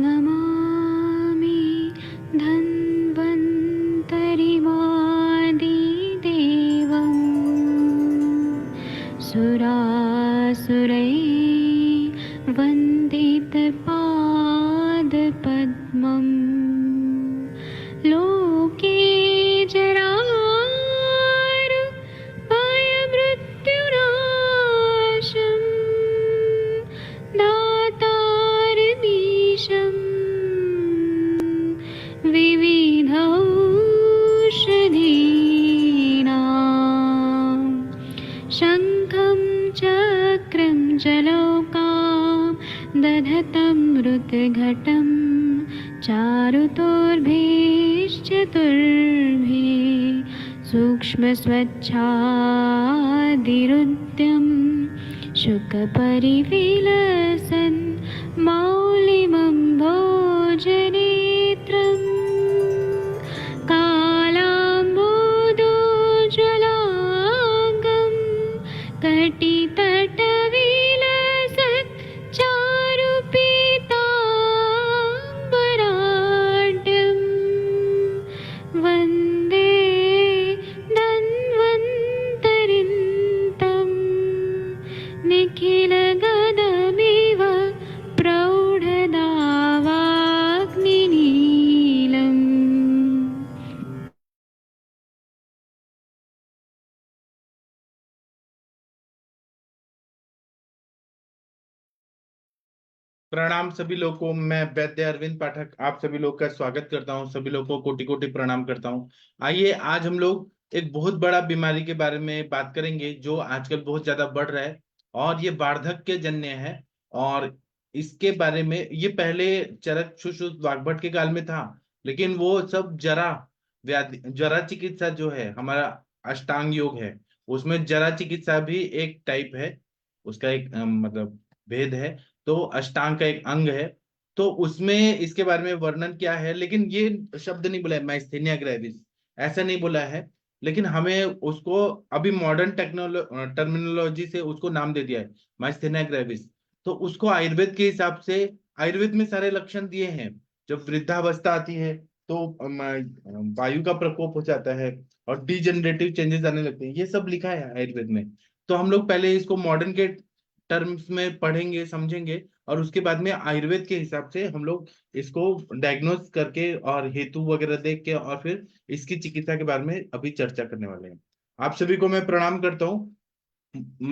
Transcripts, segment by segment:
नमामि धन्वन्तरिमादिदेवं सुरासुरैर्वन्दितपादपद्मम् लोके जरारुभयमृत्युनाशं दातारमीशं विविधौषधीनां शङ्खं चक्रं जलौकां दधतं मृतघटं चारुतोर्भिश्चतुर्भिः सूक्ष्मस्वच्छादिरुद्यं शुकपरिविलसन् मौलिमं भोजनेत्रं कालाम्बोदोज्ज्वलाङ्गं कटितटविलसत् चारुपीताम्बराढ्यं वन्दे धन्वन्तरिन्तं निखिलगदमिव प्रौढदावाग्निनीलम्। प्रणाम सभी लोगों को। मैं वैद्य अरविंद पाठक आप सभी लोग का स्वागत करता हूं। सभी लोगों को कोटि कोटि प्रणाम करता हूं। आइए आज हम लोग एक बहुत बड़ा बीमारी के बारे में बात करेंगे जो आजकल बहुत ज्यादा बढ़ रहा है और ये वार्धक्य जन्य है। और इसके बारे में ये पहले चरक सुश्रुत वाग्भट के काल में था, लेकिन वो सब जरा व्याधि जरा चिकित्सा जो है हमारा अष्टांग योग है, उसमें जरा चिकित्सा भी एक टाइप है, उसका एक मतलब भेद है। तो अष्टांग का एक अंग है, तो उसमें इसके बारे में वर्णन क्या है, लेकिन ये शब्द नहीं बोला है माइस्थेनिया ग्रेविस, ऐसा नहीं बोला है। लेकिन हमें उसको अभी मॉडर्न टर्मिनोलॉजी से उसको नाम दे दिया है माइस्थेनिया ग्रेविस। तो उसको आयुर्वेद के हिसाब से आयुर्वेद में सारे लक्षण दिए हैं। जब वृद्धावस्था आती है तो वायु का प्रकोप हो जाता है और डिजेनरेटिव चेंजेस आने लगते हैं, ये सब लिखा है आयुर्वेद में। तो हम लोग पहले इसको मॉडर्न के टर्म्स में पढ़ेंगे समझेंगे और उसके बाद में आयुर्वेद के हिसाब से हम लोग इसको डायग्नोज करके और हेतु वगैरह देख के और फिर इसकी चिकित्सा के बारे में अभी चर्चा करने वाले हैं। आप सभी को मैं प्रणाम करता हूँ।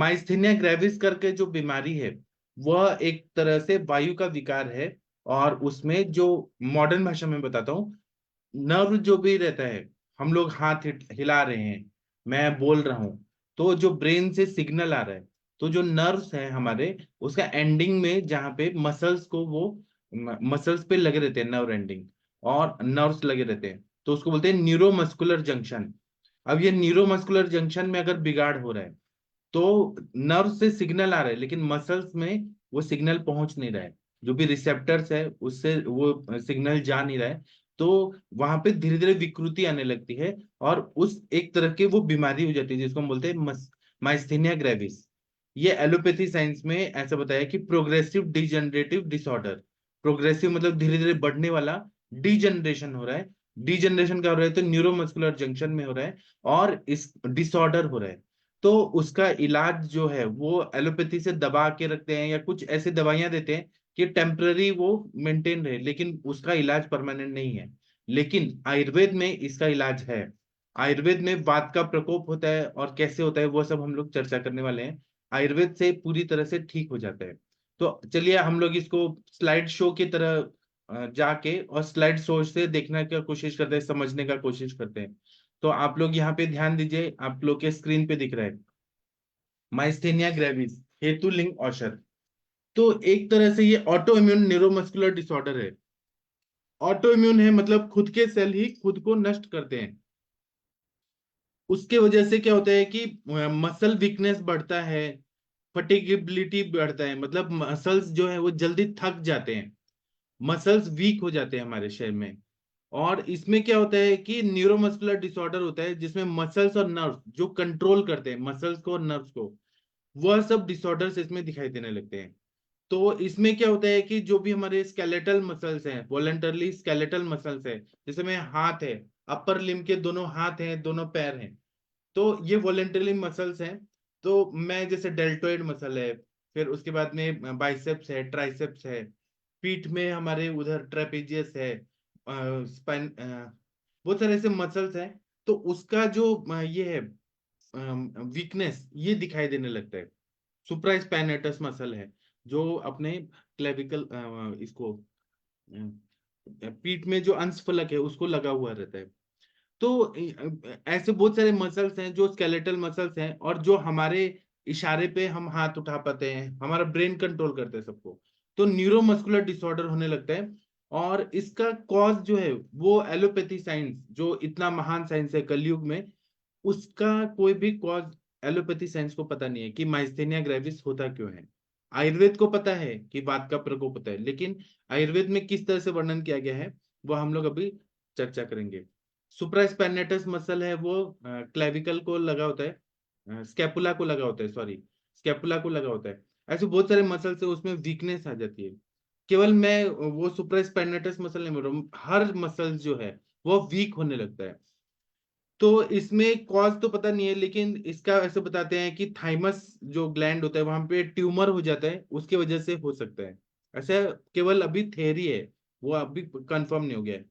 माइस्थेनिया ग्रेविस करके जो बीमारी है वह एक तरह से वायु का विकार है। और उसमें जो मॉडर्न भाषा में बताता हूँ, नर्व जो भी रहता है, हम लोग हाथ हिला रहे हैं, मैं बोल रहा हूँ, तो जो ब्रेन से सिग्नल आ रहा है, तो जो नर्व्स है हमारे, उसका एंडिंग में जहाँ पे मसल्स को वो मसल्स पे लगे रहते हैं, नर्व एंडिंग और नर्व्स लगे रहते हैं, तो उसको बोलते हैं न्यूरोमस्कुलर जंक्शन। अब ये न्यूरोमस्कुलर जंक्शन में अगर बिगाड़ हो रहा है तो नर्व से सिग्नल आ रहा है लेकिन मसल्स में वो सिग्नल पहुंच नहीं रहा है, जो भी रिसेप्टर्स है उससे वो सिग्नल जा नहीं रहा है। तो वहां पे धीरे धीरे विकृति आने लगती है और उस एक तरह की वो बीमारी हो जाती है जिसको हम बोलते हैं माइस्थेनिया ग्रेविस। ये एलोपैथी साइंस में ऐसा बताया कि प्रोग्रेसिव डिजनरेटिव डिसऑर्डर। प्रोग्रेसिव मतलब धीरे धीरे बढ़ने वाला, डिजनरेशन हो रहा है। डिजनरेशन का हो रहा है तो न्यूरोमस्कुलर जंक्शन में हो रहा है और इस डिसऑर्डर हो रहा है। तो उसका इलाज जो है वो एलोपैथी से दबा के रखते हैं या कुछ ऐसी दवाइयां देते हैं कि टेम्पररी वो मेंटेन रहे, लेकिन उसका इलाज परमानेंट नहीं है। लेकिन आयुर्वेद में इसका इलाज है। आयुर्वेद में वात का प्रकोप होता है और कैसे होता है वो सब हम लोग चर्चा करने वाले हैं। आयुर्वेद से पूरी तरह से ठीक हो जाता है। तो चलिए हम लोग इसको स्लाइड शो की तरह जाके और स्लाइड शो से देखने की कोशिश करते हैं, समझने का कोशिश करते हैं। तो आप लोग यहाँ पे ध्यान दीजिए, आप लोग के स्क्रीन पे दिख रहा है माइस्थेनिया ग्रेविस, हेतु लिंग औषध। तो एक तरह से ये ऑटो इम्यून न्यूरोमस्कुलर डिसऑर्डर है। ऑटो इम्यून है मतलब खुद के सेल ही खुद को नष्ट करते हैं। उसके वजह से क्या होता है कि मसल वीकनेस बढ़ता है, फटिगेबिलिटी बढ़ता है, मतलब मसल्स जो है वो जल्दी थक जाते हैं, मसल्स वीक हो जाते हैं हमारे शरीर में। और इसमें क्या होता है कि न्यूरोमस्कुलर डिसऑर्डर होता है जिसमें मसल्स और नर्व्स जो कंट्रोल करते हैं मसल्स को और नर्व्स को, वह सब डिसऑर्डर्स इसमें दिखाई देने लगते हैं। तो इसमें क्या होता है कि जो भी हमारे स्केलेटल मसल्स हैं, वॉलंटरली स्केलेटल मसल्स है, जैसे में हाथ है, अपर लिम्ब के दोनों हाथ हैं, दोनों पैर हैं, तो ये वॉलंटरी मसल्स हैं। तो मैं जैसे डेल्टोइड मसल है, फिर उसके बाद में बाइसेप्स है, ट्राइसेप्स है, पीठ में हमारे उधर ट्रेपेजियस है, स्पाइन, बहुत सारे ऐसे मसल्स हैं। तो उसका जो ये है वीकनेस, ये दिखाई देने लगता है। सुप्रास्पाइनेटस मसल है जो अपने क्लेविकल इसको पीठ में जो अंशफलक है उसको लगा हुआ रहता है। तो ऐसे बहुत सारे मसल्स हैं जो स्केलेटल मसल्स हैं, और जो हमारे इशारे पे हम हाथ उठा पाते हैं, हमारा ब्रेन कंट्रोल करते हैं सबको। तो न्यूरोमस्कुलर डिसऑर्डर होने लगता है। और इसका कॉज जो है वो एलोपैथी साइंस, जो इतना महान साइंस है कलयुग में, उसका कोई भी कॉज एलोपैथी साइंस को पता नहीं है कि माइस्थेनिया ग्रेविस होता क्यों है। आयुर्वेद को पता है कि वात का प्रकोप होता है, लेकिन आयुर्वेद में किस तरह से वर्णन किया गया है वो हम लोग अभी चर्चा करेंगे। सुप्रास्पाइनेटस मसल है वो क्लेविकल को लगा होता है, स्कैपुला को लगा होता है, सॉरी, स्कैपुला को लगा होता है। ऐसे बहुत सारे मसल्स है, उसमें वीकनेस आ जाती है। केवल मैं वो सुप्रास्पाइनेटस मसल नहीं बोल रहा हूँ, हर मसल्स जो है वो वीक होने लगता है। तो इसमें कॉज तो पता नहीं है, लेकिन इसका ऐसे बताते हैं कि थाइमस जो ग्लैंड होता है वहां पे ट्यूमर हो जाता है, उसके वजह से हो सकता है। ऐसा केवल अभी थ्योरी है, वो अभी कंफर्म नहीं हो गया है।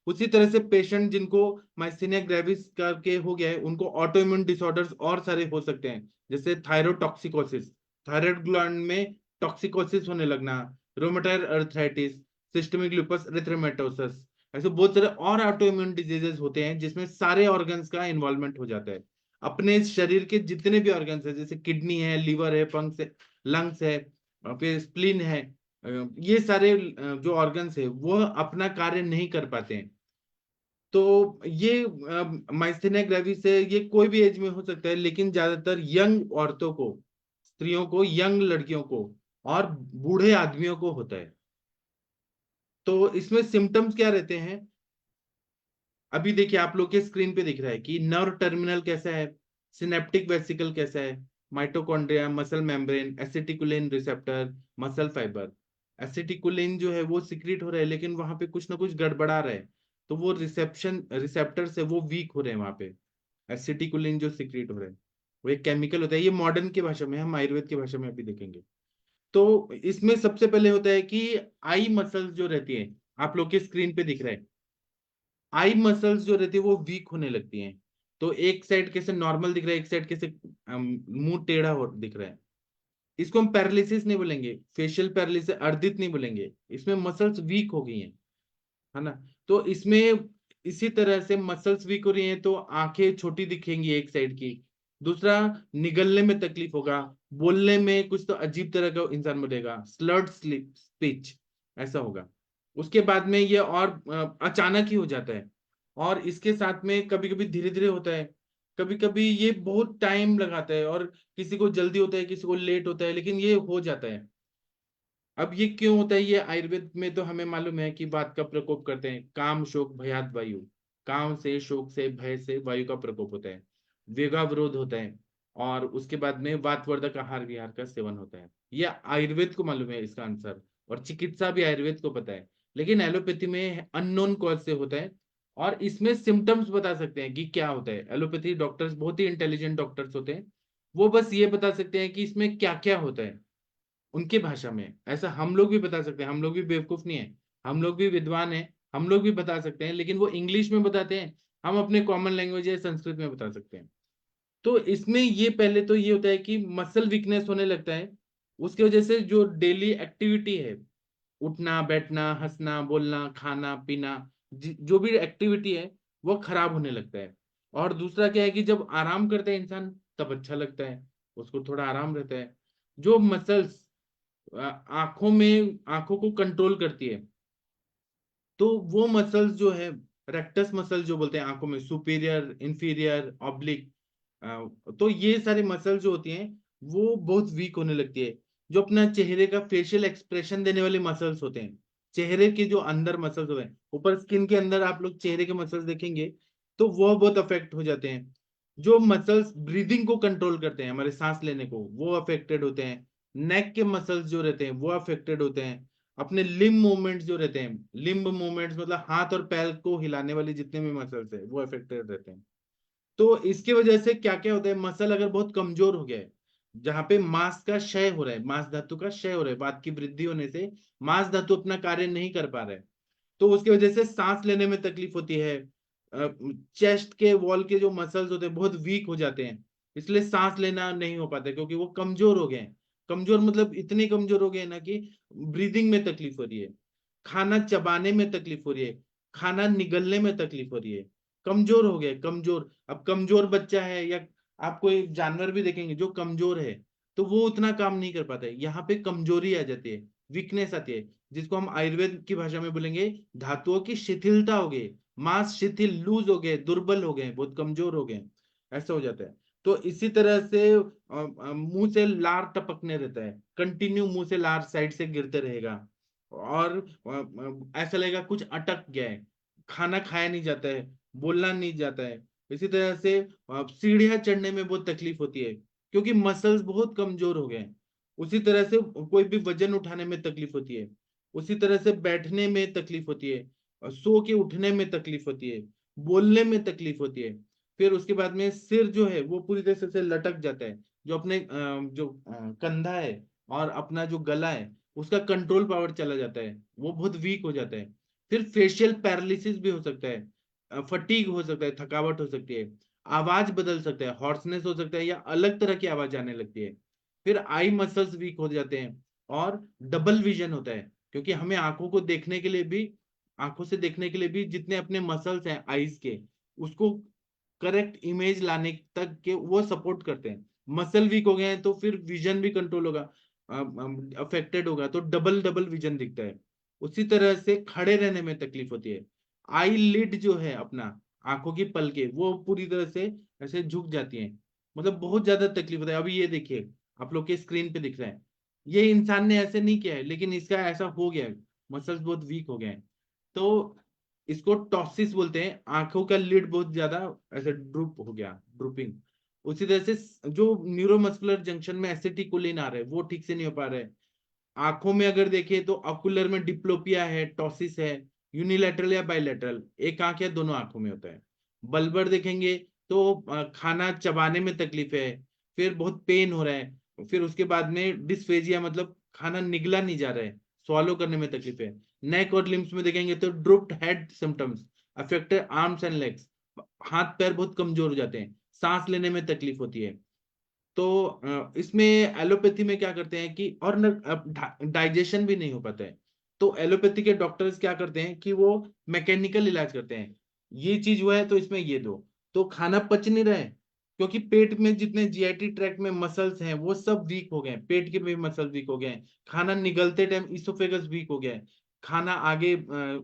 उसी तरह से पेशेंट जिनको माइस्थेनिया ग्रेविस करके हो गया है, उनको ऑटो इम्यून डिसऑर्डर्स और सारे हो सकते हैं, जैसे थायरोटॉक्सिकोसिस, थायराइड ग्लैंड में टॉक्सिकोसिस होने लगना, रोमेटॉइड अर्थराइटिस, सिस्टेमिक लूपस एरिथेमेटोसस। ऐसे बहुत सारे और ऑटो इम्यून डिजीजेस होते हैं जिसमें सारे ऑर्गन्स का इन्वॉल्वमेंट हो जाता है। अपने शरीर के जितने भी ऑर्गन्स है, जैसे किडनी है, लीवर है, पंक्स है, लंग्स है, फिर स्प्लीन है, ये सारे जो ऑर्गन्स है वो अपना कार्य नहीं कर पाते हैं। तो ये माइस्थेनिया ग्रेविस है, ये कोई भी एज में हो सकता है, लेकिन ज्यादातर यंग औरतों को, स्त्रियों को, यंग लड़कियों को और बूढ़े आदमियों को होता है। तो इसमें सिम्टम्स क्या रहते हैं? अभी देखिए आप लोग के स्क्रीन पे दिख रहा है कि नर्व टर्मिनल कैसा है, सिनेप्टिक वेसिकल कैसा है, mitochondria, muscle membrane, acetylcholine receptor, muscle fibre. Acetylcholine जो है वो सिक्रीट हो रहा है, लेकिन वहां पे कुछ ना कुछ गड़बड़ा रहा है, तो वो रिसेप्टर से वो वीक हो रहे हैं वहां पे। एसिटिकुलिन जो सिक्रीट हो रहा है वो एक केमिकल होता है, ये मॉडर्न की भाषा में, हम आयुर्वेद की भाषा में अभी देखेंगे। तो इसमें सबसे पहले होता है कि आई मसल्स जो रहती है, आप लोग के स्क्रीन पे दिख रहा है, आई मसल्स जो रहती है वो वीक होने लगती हैं। तो एक साइड कैसे नॉर्मल दिख रहा है, एक साइड कैसे मुंह टेढ़ा हो दिख रहा है। इसको हम पैरालिसिस नहीं बोलेंगे, फेशियल पैरालिसिस, अर्दित नहीं बोलेंगे, इसमें मसल्स वीक हो गई हैं, है ना। तो इसमें इसी तरह से मसल्स वीक हो रही हैं तो आंखें छोटी दिखेंगी एक साइड की। दूसरा, निगलने में तकलीफ होगा, बोलने में कुछ तो अजीब तरह का इंसान बोलेगा, स्लर्ड स्लिप स्पीच ऐसा होगा। उसके बाद में ये और अचानक ही हो जाता है, और इसके साथ में कभी कभी धीरे धीरे होता है, कभी कभी ये बहुत टाइम लगाता है, और किसी को जल्दी होता है, किसी को लेट होता है, लेकिन ये हो जाता है। अब ये क्यों होता है? ये आयुर्वेद में तो हमें मालूम है कि वात का प्रकोप करते हैं, काम शोक भयात वायु, काम से, शोक से, भय से वायु का प्रकोप होता है, वेगावरोध होता है, और उसके बाद में वातवर्धक आहार विहार का सेवन होता है। ये आयुर्वेद को मालूम है इसका आंसर, और चिकित्सा भी आयुर्वेद को पता है। लेकिन एलोपैथी में अननोन कॉज से होता है, और इसमें सिम्टम्स बता सकते हैं कि क्या होता है। एलोपैथी डॉक्टर्स बहुत ही इंटेलिजेंट डॉक्टर्स होते हैं, वो बस ये बता सकते हैं कि इसमें क्या क्या होता है उनके भाषा में। ऐसा हम लोग भी बता सकते हैं, हम लोग भी बेवकूफ नहीं है, हम लोग भी विद्वान हैं, हम लोग भी बता सकते हैं, लेकिन वो इंग्लिश में बताते हैं, हम अपने कॉमन लैंग्वेज या संस्कृत में बता सकते हैं। तो इसमें ये पहले तो ये होता है कि मसल वीकनेस होने लगता है, उसकी वजह से जो डेली एक्टिविटी है, उठना बैठना, हंसना बोलना, खाना पीना, जो भी एक्टिविटी है वो खराब होने लगता है। और दूसरा क्या है कि जब आराम करता है इंसान तब अच्छा लगता है, उसको थोड़ा आराम रहता है। जो मसल्स आंखों में, आंखों को कंट्रोल करती है, तो वो मसल्स जो है, रेक्टस मसल जो बोलते हैं आंखों में, सुपीरियर, इंफीरियर, ऑब्लिक, तो ये सारी मसल जो होती हैं वो बहुत वीक होने लगती है। जो अपना चेहरे का फेशियल एक्सप्रेशन देने वाले मसल्स होते हैं, चेहरे के जो अंदर मसल्स होते हैं, ऊपर स्किन के अंदर आप लोग चेहरे के मसल्स देखेंगे तो वो बहुत अफेक्ट हो जाते हैं। जो मसल्स ब्रीदिंग को कंट्रोल करते हैं, हमारे सांस लेने को, वो अफेक्टेड होते हैं। नेक के मसल्स जो रहते हैं वो अफेक्टेड होते हैं, अपने लिम्ब मूवमेंट्स जो रहते हैं, लिम्ब मूवमेंट्स मतलब हाथ और पैर को हिलाने वाले जितने भी मसल्स है वो अफेक्टेड रहते हैं। तो इसकी वजह से क्या क्या होता है, मसल अगर बहुत कमजोर हो गया है, जहां पे मांस का क्षय हो रहा है, मांस धातु का क्षय हो रहा है, वात की वृद्धि होने से मांस धातु अपना कार्य नहीं कर पा रहा है, तो उसकी वजह से सांस लेने में तकलीफ होती है। चेस्ट के वॉल के जो मसल्स होते हैं बहुत वीक हो जाते हैं, इसलिए सांस लेना नहीं हो पाता क्योंकि वो कमजोर हो गए हैं। कमजोर मतलब इतने कमजोर हो गए ना कि ब्रीदिंग में तकलीफ हो रही है, खाना चबाने में तकलीफ हो रही है, खाना निगलने में तकलीफ हो रही है। कमजोर हो गए, कमजोर। अब कमजोर बच्चा है या आप कोई जानवर भी देखेंगे जो कमजोर है, तो वो उतना काम नहीं कर पाता है, यहाँ पे कमजोरी आ जाती है, वीकनेस आती है, जिसको हम आयुर्वेद की भाषा में बोलेंगे धातुओं की शिथिलता हो गई, मांस शिथिल, लूज हो गए, दुर्बल हो गए, बहुत कमजोर हो गए, ऐसा हो जाता है। तो इसी तरह से मुंह से लार टपकने रहता है, कंटिन्यू मुंह से लार साइड से गिरते रहेगा, और ऐसा लगेगा कुछ अटक गया है, खाना खाया नहीं जाता है, बोलना नहीं जाता है। इसी तरह से सीढ़ियां चढ़ने में बहुत तकलीफ होती है क्योंकि मसल्स बहुत कमजोर हो गए हैं। उसी तरह से कोई भी वजन उठाने में तकलीफ होती है, उसी तरह से बैठने में तकलीफ होती है, सो के उठने में तकलीफ होती है, बोलने में तकलीफ होती है। फिर उसके बाद में सिर जो है वो पूरी तरह से लटक जाता है, जो अपने जो कंधा है और अपना जो गला है उसका कंट्रोल पावर चला जाता है, वो बहुत वीक हो जाता है। फिर फेशियल पैरालिसिस भी हो सकता है, फटीग हो सकता है, थकावट हो सकती है, आवाज बदल सकता है, हॉर्सनेस हो सकता है या अलग तरह की आवाज आने लगती है। फिर आई मसल्स वीक हो जाते हैं, और डबल विजन होता है क्योंकि हमें आंखों को देखने के लिए भी, आंखों से देखने के लिए भी जितने अपने मसल्स हैं आईज के, उसको करेक्ट इमेज लाने तक के वो सपोर्ट करते हैं। मसल वीक हो गए हैं तो फिर विजन भी कंट्रोल होगा, अफेक्टेड होगा, तो डबल डबल विजन दिखता है। उसी तरह से खड़े रहने में तकलीफ होती है, आई लिड जो है अपना, आंखों की पलके वो पूरी तरह से ऐसे झुक जाती हैं, मतलब बहुत ज्यादा तकलीफ होता है। अभी ये देखिए, आप लोग के स्क्रीन पे दिख रहा है, ये इंसान ने ऐसे नहीं किया है लेकिन इसका ऐसा हो गया है, मसल्स बहुत वीक हो गए हैं। तो इसको टॉसिस बोलते हैं, आंखों का लिड बहुत ज्यादा ऐसे ड्रूप हो गया, ड्रूपिंग। उसी तरह से जो न्यूरोमस्कुलर जंक्शन में एसिटिकोलिन आ रहा है वो ठीक से नहीं हो पा रहा है। आंखों में अगर देखें तो ऑकुलर में डिप्लोपिया है, टॉसिस है, यूनिलैटरल या बाइलैटरल, एक आंख या दोनों आंखों में होता है। बल्बर देखेंगे तो खाना चबाने में तकलीफ है, फिर बहुत पेन हो रहा है, फिर उसके बाद में डिस्फेजिया मतलब खाना निगला नहीं जा रहा है, swallow करने में तकलीफ है। नेक और लिम्स में देखेंगे तो drooped head symptoms, affected arms and legs, हाथ पैर बहुत कमजोर हो जाते हैं, सांस लेने में तकलीफ होती है। तो इसमें एलोपैथी में क्या करते हैं कि और डाइजेशन भी नहीं हो पाता है, तो एलोपैथी के डॉक्टर्स क्या करते हैं कि वो मैकेनिकल इलाज करते हैं, ये चीज हुआ है तो इसमें ये दो, तो खाना पच नहीं रहा है क्योंकि पेट में जितने जीआईटी ट्रैक्ट में मसल्स हैं वो सब वीक हो गए हैं, पेट के भी मसल वीक हो गए हैं, खाना निगलते टाइम इसोफेगस वीक हो गया है, खाना आगे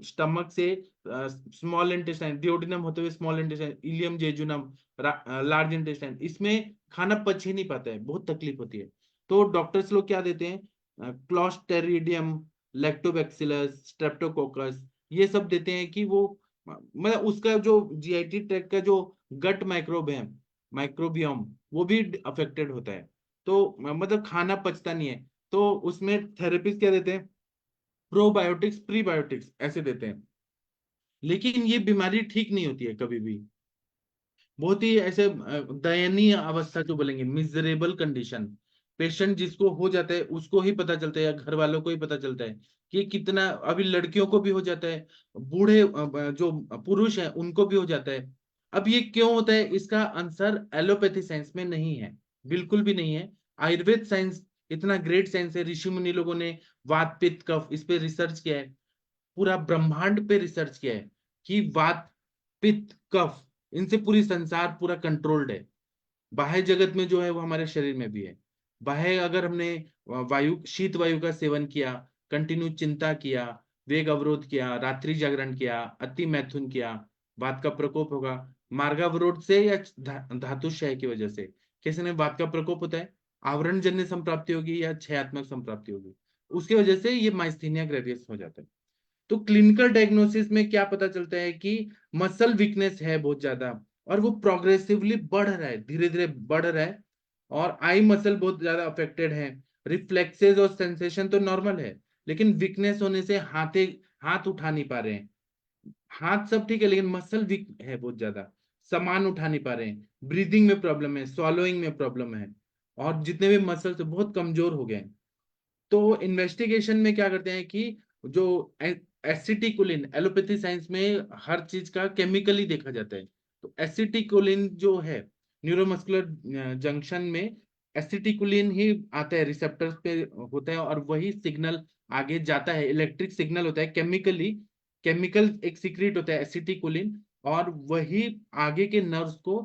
स्टमक से स्मॉल इंटेस्टाइन, डिओडिनम होते हुए small intestine, ileum jejunum, large intestine, इसमें खाना पच ही नहीं पाता है, बहुत तकलीफ होती है। तो डॉक्टर्स लोग क्या देते हैं, क्लॉस्ट्रेडियम, लैक्टोबैक्सिलस, स्ट्रेप्टोकोकस, ये सब देते हैं कि वो मतलब उसका जो जीआईटी ट्रैक्ट का जो गट माइक्रोब है, माइक्रोबियम, वो भी अफेक्टेड होता है। तो मतलब खाना पचता नहीं है, तो उसमें थेरेपिस्ट क्या देते हैं, प्रोबायोटिक्स प्रीबायोटिक्स ऐसे देते हैं, लेकिन ये बीमारी ठीक नहीं होती है कभी भी। बहुत ही ऐसे दयनीय अवस्था जो बोलेंगे, मिजरेबल कंडीशन, पेशेंट जिसको हो जाता है उसको ही पता चलता है या घर वालों को ही पता चलता है कि कितना, अभी लड़कियों को भी हो जाता है, बूढ़े जो पुरुष हैं उनको भी हो जाता है। अब ये क्यों होता है, इसका आंसर एलोपैथी साइंस में नहीं है, बिल्कुल भी नहीं है। आयुर्वेद साइंस इतना ग्रेट साइंस है, ऋषि मुनि लोगों ने वात पित्त कफ इस पे रिसर्च किया है, पूरा ब्रह्मांड पे रिसर्च किया है कि वात पित्त कफ, इनसे पूरी संसार पूरा कंट्रोल्ड है। बाह्य जगत में जो है वो हमारे शरीर में भी है। बाह्य अगर हमने वायु, शीत वायु का सेवन किया, कंटिन्यू चिंता किया, वेग अवरोध किया, रात्रि जागरण किया, अति मैथुन किया, वात का प्रकोप होगा। मार्गावरोध से या धातु क्षय की वजह से किसी ने वात का प्रकोप होता है, आवरण जन्य संप्राप्ति होगी या क्षयात्मक संप्राप्ति होगी, उसकी वजह से ये माइस्थीनिया ग्रेवियस हो जाता है। तो क्लिनिकल डायग्नोसिस में क्या पता चलता है कि मसल वीकनेस है बहुत ज्यादा, और वो प्रोग्रेसिवली बढ़ रहा है, धीरे धीरे बढ़ रहा है, और आई मसल बहुत ज्यादा अफेक्टेड है, रिफ्लेक्सेस और सेंसेशन तो नॉर्मल है, लेकिन वीकनेस होने से हाथ उठा नहीं पा रहे हैं। हाथ सब ठीक है, लेकिन मसल वीक है बहुत ज्यादा, सामान उठा नहीं पा रहे हैं, ब्रीदिंग में प्रॉब्लम है, स्वॉलोइंग में प्रॉब्लम है, और जितने भी मसल्स बहुत कमजोर हो गए हैं। तो इन्वेस्टिगेशन में क्या करते हैं कि जो एसिटिकोलिन, एलोपैथी साइंस में हर चीज का केमिकली देखा जाता है, तो एसिटिकोलिन जो है न्यूरोमस्कुलर जंक्शन में, एसिटिकोलिन ही आता है, रिसेप्टर्स पे होता है, और वही सिग्नल आगे जाता है, इलेक्ट्रिक सिग्नल होता है, केमिकल एक सीक्रेट होता है एसिटिकोलिन, और वही आगे के नर्व्स को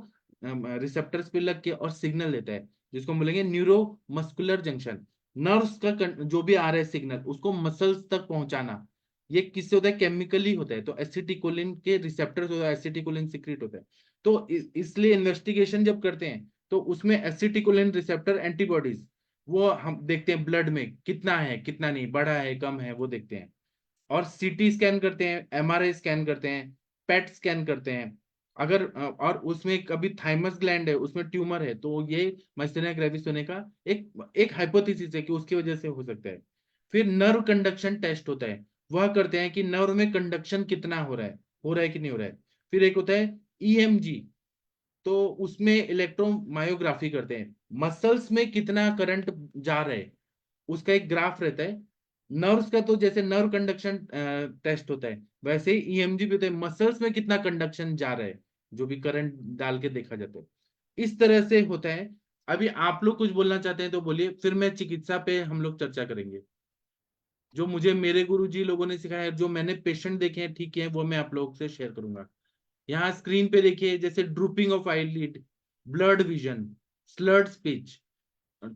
रिसेप्टर्स पे लग के और सिग्नल देता है, जिसको हम बोलेंगे न्यूरो मस्कुलर जंक्शन। नर्व्स का जो भी आ रहा है सिग्नल, उसको मसल्स तक पहुंचाना, ये किससे होता है? केमिकली होता है। तो एसिटिकोलिन के रिसेप्टर्स होता है, एसिटिकोलिन सीक्रेट होता है। तो इसलिए इन्वेस्टिगेशन जब करते हैं तो उसमें एसिटिकोलिन रिसेप्टर एंटीबॉडीज, वो हम देखते हैं ब्लड में कितना है कितना नहीं, बढ़ा है कम है, वो देखते हैं। और सीटी स्कैन करते हैं, एमआरआई स्कैन करते हैं, पेट स्कैन करते हैं। अगर और उसमें कभी थाइमस ग्लैंड है, उसमें ट्यूमर है, तो ये माइस्थेनिया ग्रेविस होने का एक एक हाइपोथेसिस है कि उसकी वजह से हो सकता है। फिर नर्व कंडक्शन टेस्ट होता है, वह करते हैं कि नर्व में कंडक्शन कितना हो रहा है कि नहीं हो रहा है। फिर एक होता है ईएमजी, तो उसमें इलेक्ट्रोमायोग्राफी करते हैं, मसल्स में कितना करंट जा रहा है, उसका एक ग्राफ रहता है। नर्व्स का तो जैसे नर्व कंडक्शन टेस्ट होता है, वैसे ही ईएमजी भी होता है, मसल्स में कितना कंडक्शन जा रहा है, जो भी करंट डाल के देखा जाता है, इस तरह से होता है। अभी आप लोग कुछ बोलना चाहते हैं तो बोलिए, फिर मैं चिकित्सा पे हम लोग चर्चा करेंगे। जो मुझे मेरे गुरुजी लोगों ने सिखाया है, जो मैंने पेशेंट देखे हैं ठीक है, वो मैं आप लोगों से शेयर करूंगा। यहाँ स्क्रीन पे देखिए, जैसे drooping of eyelid, blood vision, slurred speech,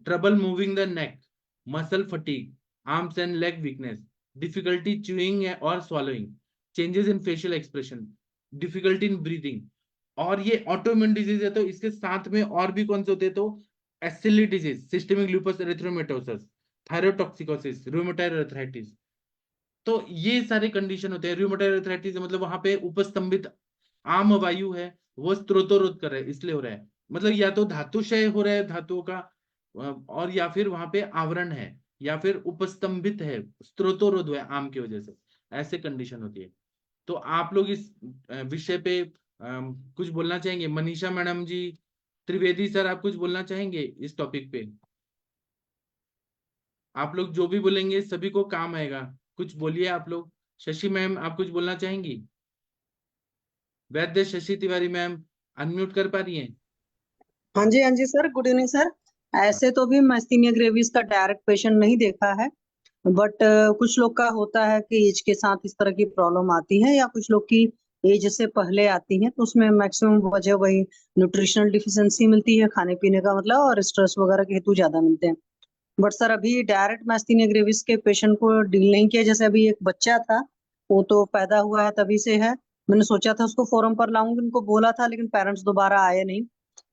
trouble moving the neck, muscle fatigue, arms and leg weakness, difficulty chewing और swallowing, changes in facial expression, difficulty in breathing. और ये ऑटोइम्यून डिजीज है, तो इसके साथ में और भी कौन से होते हैं? तो easily disease, systemic lupus erythematosus, thyrotoxicosis, rheumatoid arthritis. तो ये सारे कंडीशन होते हैं। रूमेटॉइड अर्थराइटिस मतलब वहां पे उपस्तंभित आम वायु है, वो स्त्रोतोरोध कर रहा है, इसलिए हो रहा है। मतलब या तो धातु क्षय हो रहा है धातुओं का, और या फिर वहां पे आवरण है, या फिर उपस्तंभित है, स्त्रोतोरोध है आम की वजह से, ऐसे कंडीशन होती है। तो आप लोग इस विषय पे कुछ बोलना चाहेंगे? मनीषा मैडम जी, त्रिवेदी सर, आप कुछ बोलना चाहेंगे इस टॉपिक पे? आप लोग जो भी बोलेंगे सभी को काम आएगा, कुछ बोलिए आप लोग। शशि मैम, आप कुछ बोलना चाहेंगी? वैद्य शशि तिवारी मैम, अनम्यूट कर पा रही हैं? हाँ जी सर, गुड इवनिंग सर। ऐसे तो भी माइस्थीनिया ग्रेविस का डायरेक्ट पेशेंट नहीं देखा है, बट कुछ लोग का होता है कि एज के साथ इस तरह की प्रॉब्लम आती है, या कुछ लोग की एज से पहले आती है, तो उसमें मैक्सिमम वजह वही न्यूट्रिशनल डिफिशियंसी मिलती है, खाने पीने का मतलब, और स्ट्रेस वगैरह के हेतु ज्यादा मिलते हैं। बट सर अभी डायरेक्ट माइस्थीनिया ग्रेविस के पेशेंट को डील नहीं किया। जैसे अभी एक बच्चा था, वो तो पैदा हुआ है तभी से है। मैंने सोचा था उसको फोरम पर लाऊंगी, उनको बोला था, लेकिन पेरेंट्स दोबारा आए नहीं।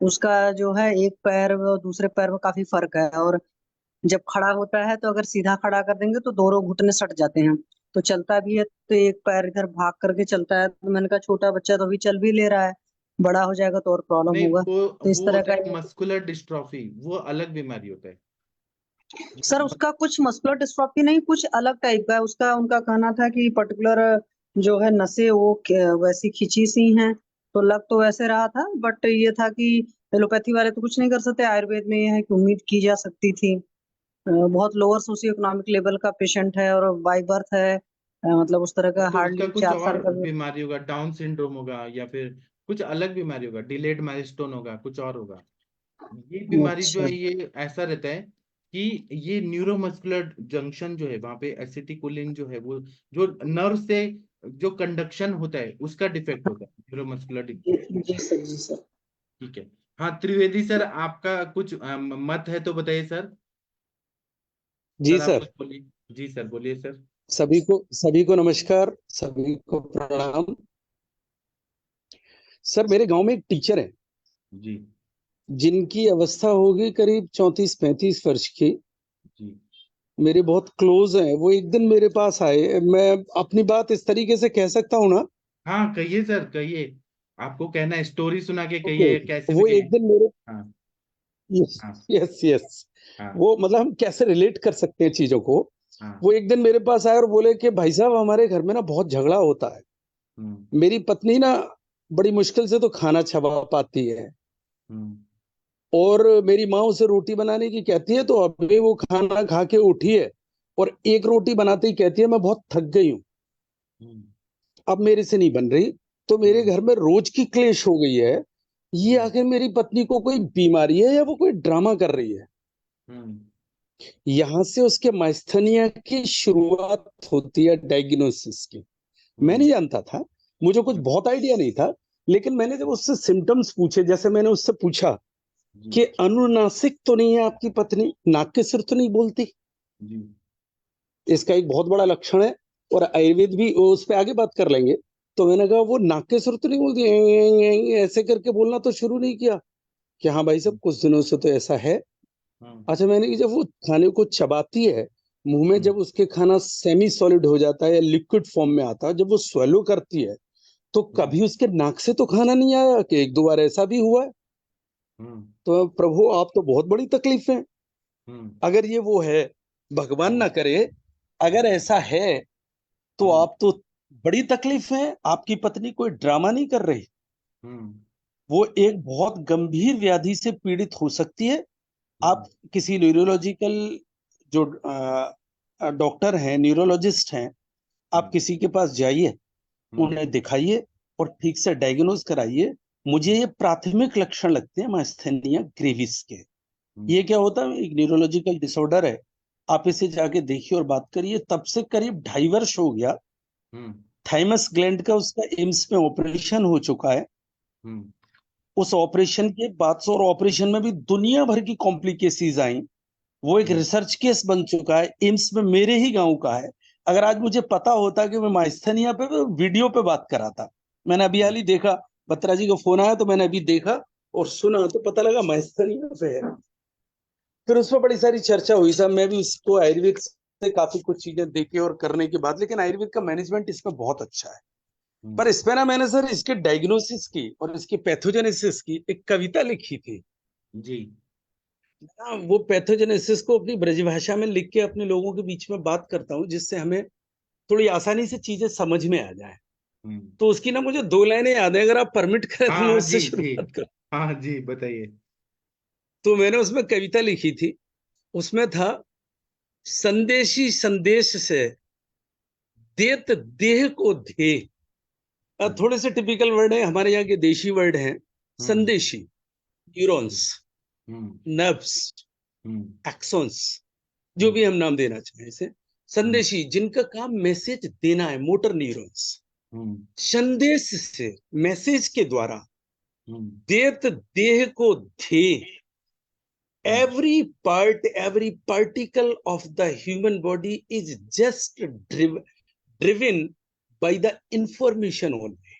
उसका जो है एक पैर और दूसरे पैर में काफी फर्क है, और जब खड़ा होता है तो अगर सीधा खड़ा कर देंगे तो दोनों घुटने सट जाते हैं। तो चलता भी है तो एक पैर इधर भाग करके चलता है। तो मैंने कहा छोटा बच्चा तो अभी चल भी ले रहा है, बड़ा हो जाएगा तो और प्रॉब्लम नहीं, होगा। वो तो इस वो तरह होता का है मस्कुलर डिस्ट्रॉफी, वो अलग बीमारी होता है। सर उसका कुछ मस्कुलर डिस्ट्रॉफी नहीं, कुछ अलग टाइप का है उसका। उनका कहना था कि पर्टिकुलर जो है नसें वो वैसी खिंची सी हैं, तो लग तो वैसे रहा था, बट ये था कि एलोपैथी वाले तो कुछ नहीं कर सकते, आयुर्वेद में ये है कि उम्मीद की जा सकती थी। बहुत लोअर सोशियो इकोनॉमिक लेवल का पेशेंट है, और बाई बर्थ है, मतलब उस तरह का तो उसका हार्डली कुछ 4 साल और का बीमारी होगा, डाउन सिंड्रोम होगा, या फिर कुछ अलग बीमारी होगा, डिलेड माइलस्टोन होगा, कुछ और होगा। ये बीमारी जो अच्छा है, ये ऐसा रहता है कि ये न्यूरोमस्कुलर जंक्शन जो है, वहां पे एसिटिकोलिन जो है, वो जो नर्व से जो कंडक्शन होता है, उसका डिफेक्ट होता है, न्यूरोमस्कुलर। जी सर, जी सर। ठीक है। हाँ, त्रिवेदी सर, आपका कुछ मत है तो बताइए सर। जी सर आप सर। कुछ बोलिए। जी सर, बोलिए सर। सभी को नमस्कार, सभी को प्रणाम। सर मेरे गांव में एक टीचर है, जी जिनकी अवस्था होगी करीब 34-35 वर्ष की। जी मेरे बहुत क्लोज हैं। वो एक दिन मेरे पास आए, मैं अपनी बात इस तरीके से कह सकता हूँ ना? हाँ, कहिए सर, कहिए। आपको कहना है, स्टोरी सुना के ओके कहिए ओके। कैसे वो भी कहिए। एक दिन मेरे हाँ यस हाँ यस यस हाँ वो मतलब हम कैसे रिलेट कर सकते हैं चीजों को। हाँ वो एक दिन मेरे पास आए और बोले कि भाई साहब हमारे घर में ना बहुत झगड़ा होता है। मेरी पत्नी ना बड़ी मुश्किल से तो खाना चबा पाती है, हम्म और मेरी माँ उसे रोटी बनाने की कहती है तो अभी वो खाना खा के उठी है और एक रोटी बनाते ही कहती है मैं बहुत थक गई हूँ, हम्म अब मेरे से नहीं बन रही। तो मेरे हम्म घर में रोज की क्लेश हो गई है। ये आखिर मेरी पत्नी को कोई बीमारी है या वो कोई ड्रामा कर रही है। हम्म यहां से उसके माइस्थेनिया की शुरुआत होती है, डायग्नोसिस की। मैं नहीं जानता था, मुझे कुछ बहुत आइडिया नहीं था, लेकिन मैंने जब उससे सिम्टम्स पूछे, जैसे मैंने उससे पूछा जी कि अनुनासिक तो नहीं है आपकी पत्नी, नाक के सिर तो नहीं बोलती, जी इसका एक बहुत बड़ा लक्षण है। और आयुर्वेद भी उस पर आगे बात कर लेंगे। तो मैंने कहा वो नाक के सिर तो नहीं बोलती, ऐसे करके बोलना तो शुरू नहीं किया कि हाँ भाई साहब कुछ दिनों से तो ऐसा है। हम्म अच्छा, मैंने कि जब वो खाने को चबाती है, मुंह में जब उसके खाना सेमी सॉलिड हो जाता है या लिक्विड फॉर्म में आता है, जब वो स्वेलो करती है, तो कभी उसके नाक से तो खाना नहीं आया कि एक दो बार ऐसा भी हुआ है। हम्म तो प्रभु आप तो बहुत बड़ी तकलीफ है। हम्म अगर ये वो है, भगवान ना करे, अगर ऐसा है तो हम्म आप तो बड़ी तकलीफ है। आपकी पत्नी कोई ड्रामा नहीं कर रही, हम्म वो एक बहुत गंभीर व्याधि से पीड़ित हो सकती है। आप हम्म किसी न्यूरोलॉजिकल जो डॉक्टर हैं, न्यूरोलॉजिस्ट हैं, आप हम्म किसी के पास जाइए, हम्म उन्हें दिखाइए और ठीक से डायग्नोज कराइए। मुझे ये प्राथमिक लक्षण लगते हैं माइस्थेनिया ग्रेविस के। ये क्या होता है, एक न्यूरोलॉजिकल डिसऑर्डर है। आप इसे जाके देखिए और बात करिए। तब से करीब 2.5 वर्ष हो गया। हम्म थाइमस ग्लैंड का उसका एम्स में ऑपरेशन हो चुका है। हम्म उस ऑपरेशन के बाद से, और ऑपरेशन में भी दुनिया भर की कॉम्प्लिकेसीज आई। वो एक हम्म रिसर्च केस बन चुका है, एम्स में मेरे ही गांव का है। अगर आज मुझे पता होता कि मैं माइस्थेनिया पे वीडियो पे बात कराता। मैंने अभी हाल ही देखा, बत्रा जी का फोन आया तो मैंने अभी देखा और सुना तो पता लगा माइस्थेनिया पे है। फिर उस पर बड़ी सारी चर्चा हुई साहब। मैं भी उसको आयुर्वेद से काफी कुछ चीजें देखे और करने के बाद, लेकिन आयुर्वेद का मैनेजमेंट इसमें बहुत अच्छा है। पर इस पे ना मैंने सर इसके डायग्नोसिस की और इसके पैथोजेनेसिस की एक कविता लिखी थी। जी वो पैथोजेनेसिस को अपनी ब्रजभाषा में लिख के अपने लोगों के बीच में बात करता हूँ, जिससे हमें थोड़ी आसानी से चीजें समझ में आ जाए। हम्म तो उसकी ना मुझे 2 लाइनें याद है, अगर आप परमिट करें तो मैं हाँ उससे जी जी शुरुआत करूँ। हाँ जी बताइए। तो मैंने उसमें कविता लिखी थी। उसमें था, संदेशी संदेश से देत देह को धे। थोड़े से टिपिकल वर्ड है, हमारे यहाँ के देशी वर्ड हैं। हम्म संदेशी, न्यूरॉन्स, हम्म नर्व्स, हम्म एक्सॉन्स, जो भी हम्म हम नाम देना चाहें इसे। हम्म संदेशी जिनका काम मैसेज देना है, मोटर न्यूरॉन्स। हम्म संदेश से, मैसेज के द्वारा, हम्म देत देह को धे। हम्म every particle of the human body is just driven by the information only।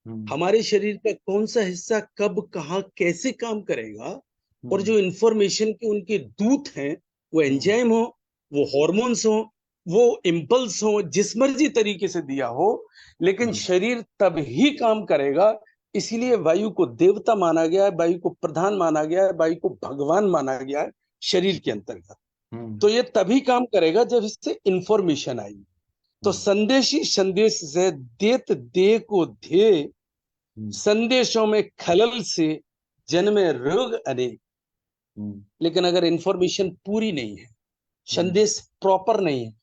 हम्म हमारे शरीर का कौन सा हिस्सा कब कहाँ कैसे काम करेगा, और हम्म जो इंफॉर्मेशन के उनके दूत हैं, वो हम्म एंजाइम हो, वो हॉर्मोन्स हो, वो इम्पल्स हो, जिस मर्जी तरीके से दिया हो, लेकिन हम्म शरीर तब ही काम करेगा। इसीलिए वायु को देवता माना गया है, वायु को प्रधान माना गया है, वायु को भगवान माना गया है शरीर के अंतर्गत। हम्म तो ये तभी काम करेगा जब इससे इंफॉर्मेशन आएगी। तो हम्म संदेशी संदेश से देत देह को ध्येय, हम्म संदेशों में खलल से जन्मे रोग अनेक। हम्म लेकिन अगर इंफॉर्मेशन पूरी नहीं है, हम्म संदेश प्रॉपर नहीं है,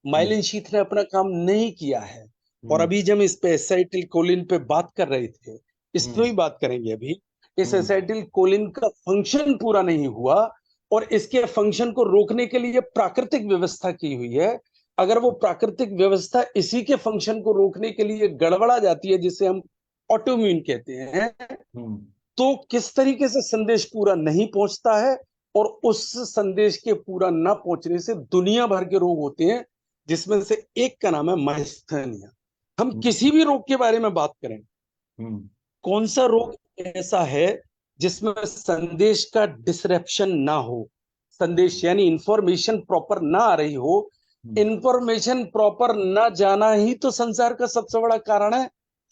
माइलिन शीथ ने अपना काम नहीं किया है, और हम्म अभी जब इस पे एसाइटिल कोलिन पे बात कर रहे थे, इस पे भी बात करेंगे अभी। इस हम्म एसाइटिल कोलिन का फंक्शन पूरा नहीं हुआ, और इसके फंक्शन को रोकने के लिए प्राकृतिक व्यवस्था की हुई है। अगर वो प्राकृतिक व्यवस्था इसी के फंक्शन को रोकने के लिए गड़बड़ा जाती है, जिसे हम ऑटोम्यून कहते हैं, हम्म तो किस तरीके से संदेश पूरा नहीं पहुंचता है। और उस संदेश के पूरा ना पहुंचने से दुनिया भर के रोग होते हैं, जिसमें से एक का नाम है माइस्थेनिया। हम किसी भी रोग के बारे में बात करें, हम्म कौन सा रोग ऐसा है जिसमें संदेश का डिसरप्शन ना हो, संदेश यानी इंफॉर्मेशन प्रॉपर ना आ रही हो। इंफॉर्मेशन प्रॉपर ना जाना ही तो संसार का सबसे बड़ा कारण है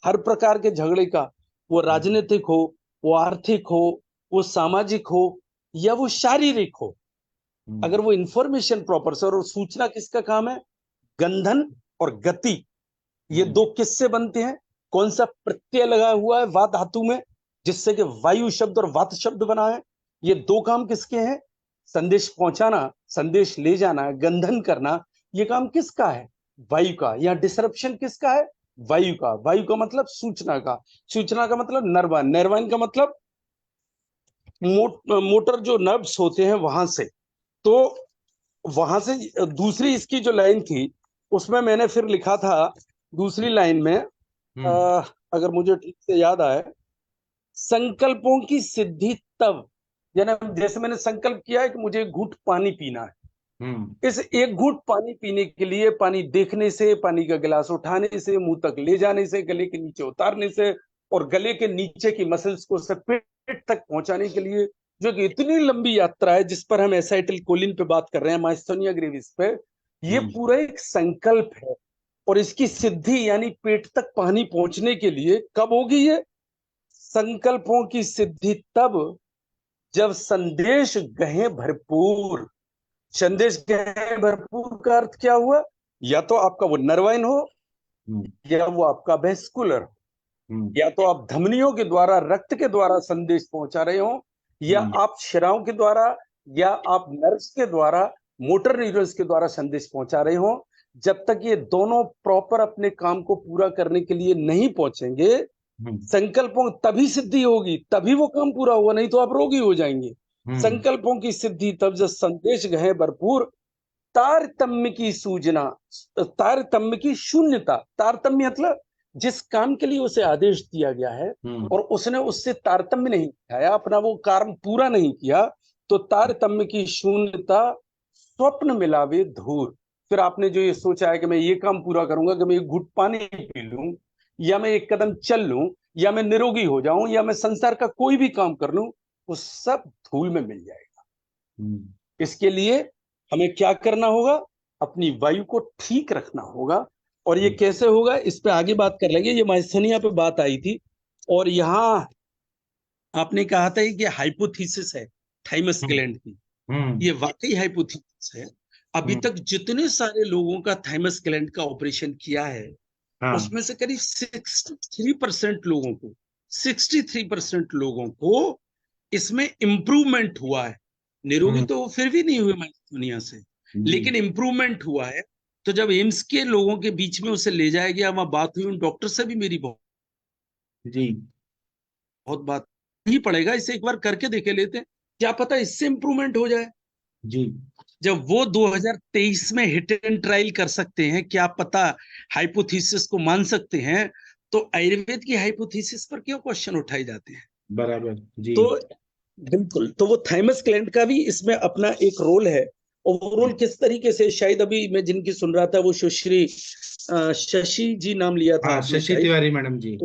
हर प्रकार के झगड़े का। वो राजनीतिक हो, वो आर्थिक हो, वो सामाजिक हो, या वो शारीरिक हो। अगर वो इंफॉर्मेशन प्रॉपर से, और सूचना किसका काम है? गंधन और गति, ये दो किससे बनते हैं? कौन सा प्रत्यय लगा हुआ है वा धातु में जिससे कि वायु शब्द और वात शब्द बना है? ये दो काम किसके हैं? संदेश पहुंचाना, संदेश ले जाना, गंधन करना, ये काम किसका है? वायु का। या डिसरप्शन किसका है? वायु का। वायु का मतलब सूचना का, सूचना का मतलब नर्वान, नर्वान का मतलब मोटर जो नर्व्स होते हैं वहां से। तो वहां से दूसरी इसकी जो लाइन थी उसमें मैंने फिर लिखा था दूसरी लाइन में, अगर मुझे ठीक से याद आए, संकल्पों की सिद्धि तब, यानी जैसे मैंने संकल्प किया है कि मुझे एक घूंट पानी पीना है, इस एक घूंट पानी पीने के लिए पानी देखने से, पानी का गिलास उठाने से, मुंह तक ले जाने से, गले के नीचे उतारने से, और गले के नीचे की मसल्स को से पेट तक पहुंचाने के लिए, जो कि इतनी लंबी यात्रा है जिस पर हम एसाइटिल कोलिन पे बात कर रहे हैं, माइस्थोनिया ग्रेविस पे, ये पूरा एक संकल्प है। और इसकी सिद्धि यानी पेट तक पानी पहुंचने के लिए कब होगी? ये संकल्पों की सिद्धि तब जब संदेश गहे भरपूर। संदेश गहे भरपूर का अर्थ क्या हुआ? या तो आपका वो नर्वाइन हो, या वो आपका वेस्कुलर, या तो आप धमनियों के द्वारा, रक्त के द्वारा संदेश पहुंचा रहे हो, या आप शिराओं के द्वारा, या आप नर्व्स के द्वारा, मोटर न्यूरॉन्स के द्वारा संदेश पहुंचा रहे हो। जब तक ये दोनों प्रॉपर अपने काम को पूरा करने के लिए नहीं पहुंचेंगे, संकल्पों तभी सिद्धि होगी, तभी वो काम पूरा होगा, नहीं तो आप रोगी हो जाएंगे। संकल्पों की सिद्धि तब जब संदेश गहे भरपूर, तारतम्य की सूजना, तारतम्य की शून्यता। तारतम्य मतलब जिस काम के लिए उसे आदेश दिया गया है और उसने उससे तारतम्य नहीं दिखाया, अपना वो कारण पूरा नहीं किया, तो तारतम्य की शून्यता स्वप्न मिलावे धूर। फिर आपने जो ये सोचा है कि मैं ये काम पूरा करूंगा कि मैं एक घुट पानी पी लूं, या मैं एक कदम चल लूं, या मैं निरोगी हो जाऊं, या मैं संसार का कोई भी काम कर लूं, वो सब धूल में मिल जाएगा। इसके लिए हमें क्या करना होगा? अपनी वायु को ठीक रखना होगा। और ये कैसे होगा, इस पे आगे बात कर लेंगे। ये माइस्थेनिया पे बात आई थी, और यहाँ आपने कहा था कि हाइपोथीसिस है थाइमस ग्लैंड की। ये वाकई हाइपोथीसिस है। अभी तक जितने सारे लोगों का थाइमस ग्लैंड का ऑपरेशन किया है, उसमें से करीब 63% लोगों को, 63% लोगों को इसमें इंप्रूवमेंट हुआ है। निरोगी तो फिर भी नहीं हुए दुनिया से, लेकिन इंप्रूवमेंट हुआ है। तो जब एम्स के लोगों के बीच में उसे ले जाया गया, वहां बात हुई, उन डॉक्टर से भी मेरी बहुत बात नहीं पड़ेगा, इसे एक बार करके देखे लेते हैं, क्या पता इससे इंप्रूवमेंट हो जाए। जब वो 2023 में हिट एंड ट्रायल कर सकते हैं, क्या पता हाइपोथीसिस को मान सकते हैं, तो आयुर्वेद की हाइपोथीसिस पर क्यों क्वेश्चन उठाए जाते हैं? बराबर जी। तो बिल्कुल, तो वो थाइमस ग्लैंड का भी इसमें अपना एक रोल है। और वो रोल किस तरीके से, शायद अभी मैं जिनकी सुन रहा था वो सुश्री शशि जी नाम लिया था, शशि तिवारी मैडम जी,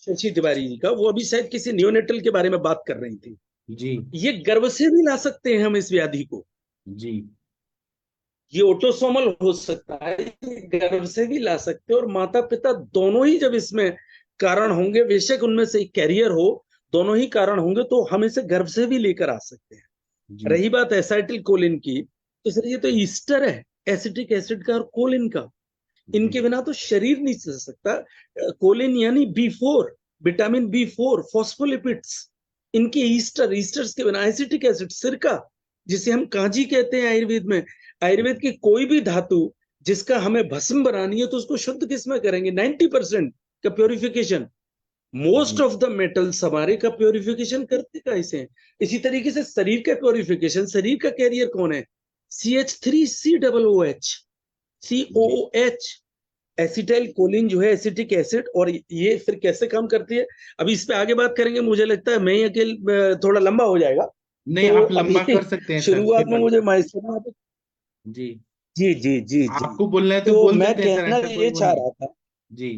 शशि तिवारी जी का, वो अभी शायद किसी नियोनेटल के बारे में बात कर रही थी जी। ये गर्भ से भी ला सकते हैं हम इस व्याधि को जी। ये ऑटोसोमल हो सकता है, गर्भ से भी ला सकते हैं, और माता पिता दोनों ही जब इसमें कारण होंगे, बेशक उनमें से कैरियर हो, दोनों ही कारण होंगे, तो हम इसे गर्भ से भी लेकर आ सकते हैं। रही बात एसाइटिल कोलिन की, तो सर ये तो ईस्टर है एसिटिक एसिड का और कोलिन का, इनके बिना तो शरीर नहीं चल सकता। कोलिन यानी B4, विटामिन B4, फॉस्फोलिपिड्स, इनके ईस्टर्स के बिना, एसिटिक एसिड सिरका जिसे हम कांजी कहते हैं आयुर्वेद में, आयुर्वेद की कोई भी धातु जिसका हमें भस्म बनानी है तो उसको शुद्ध किसमें करेंगे? 90% का purification. Most of the metals हमारे का प्योरिफिकेशन करते का इसे। इसी तरीके से शरीर का प्योरिफिकेशन, शरीर का कैरियर कौन है? CH3COOH, COOH, एसिटाइल कोलिन जो है एसिटिक एसिड। और ये फिर कैसे काम करती है, अभी इस पे आगे बात करेंगे। मुझे लगता है मैं ये अकेले थोड़ा लंबा हो जाएगा। नहीं, तो आप लंबा कर सकते हैं शुरुआत में मुझे जी जी जी जी आपको बोलना है तो तो बोल मैं सकते हैं सर, कहना ऐसा कोई ये वो चाह नहीं। रहा था जी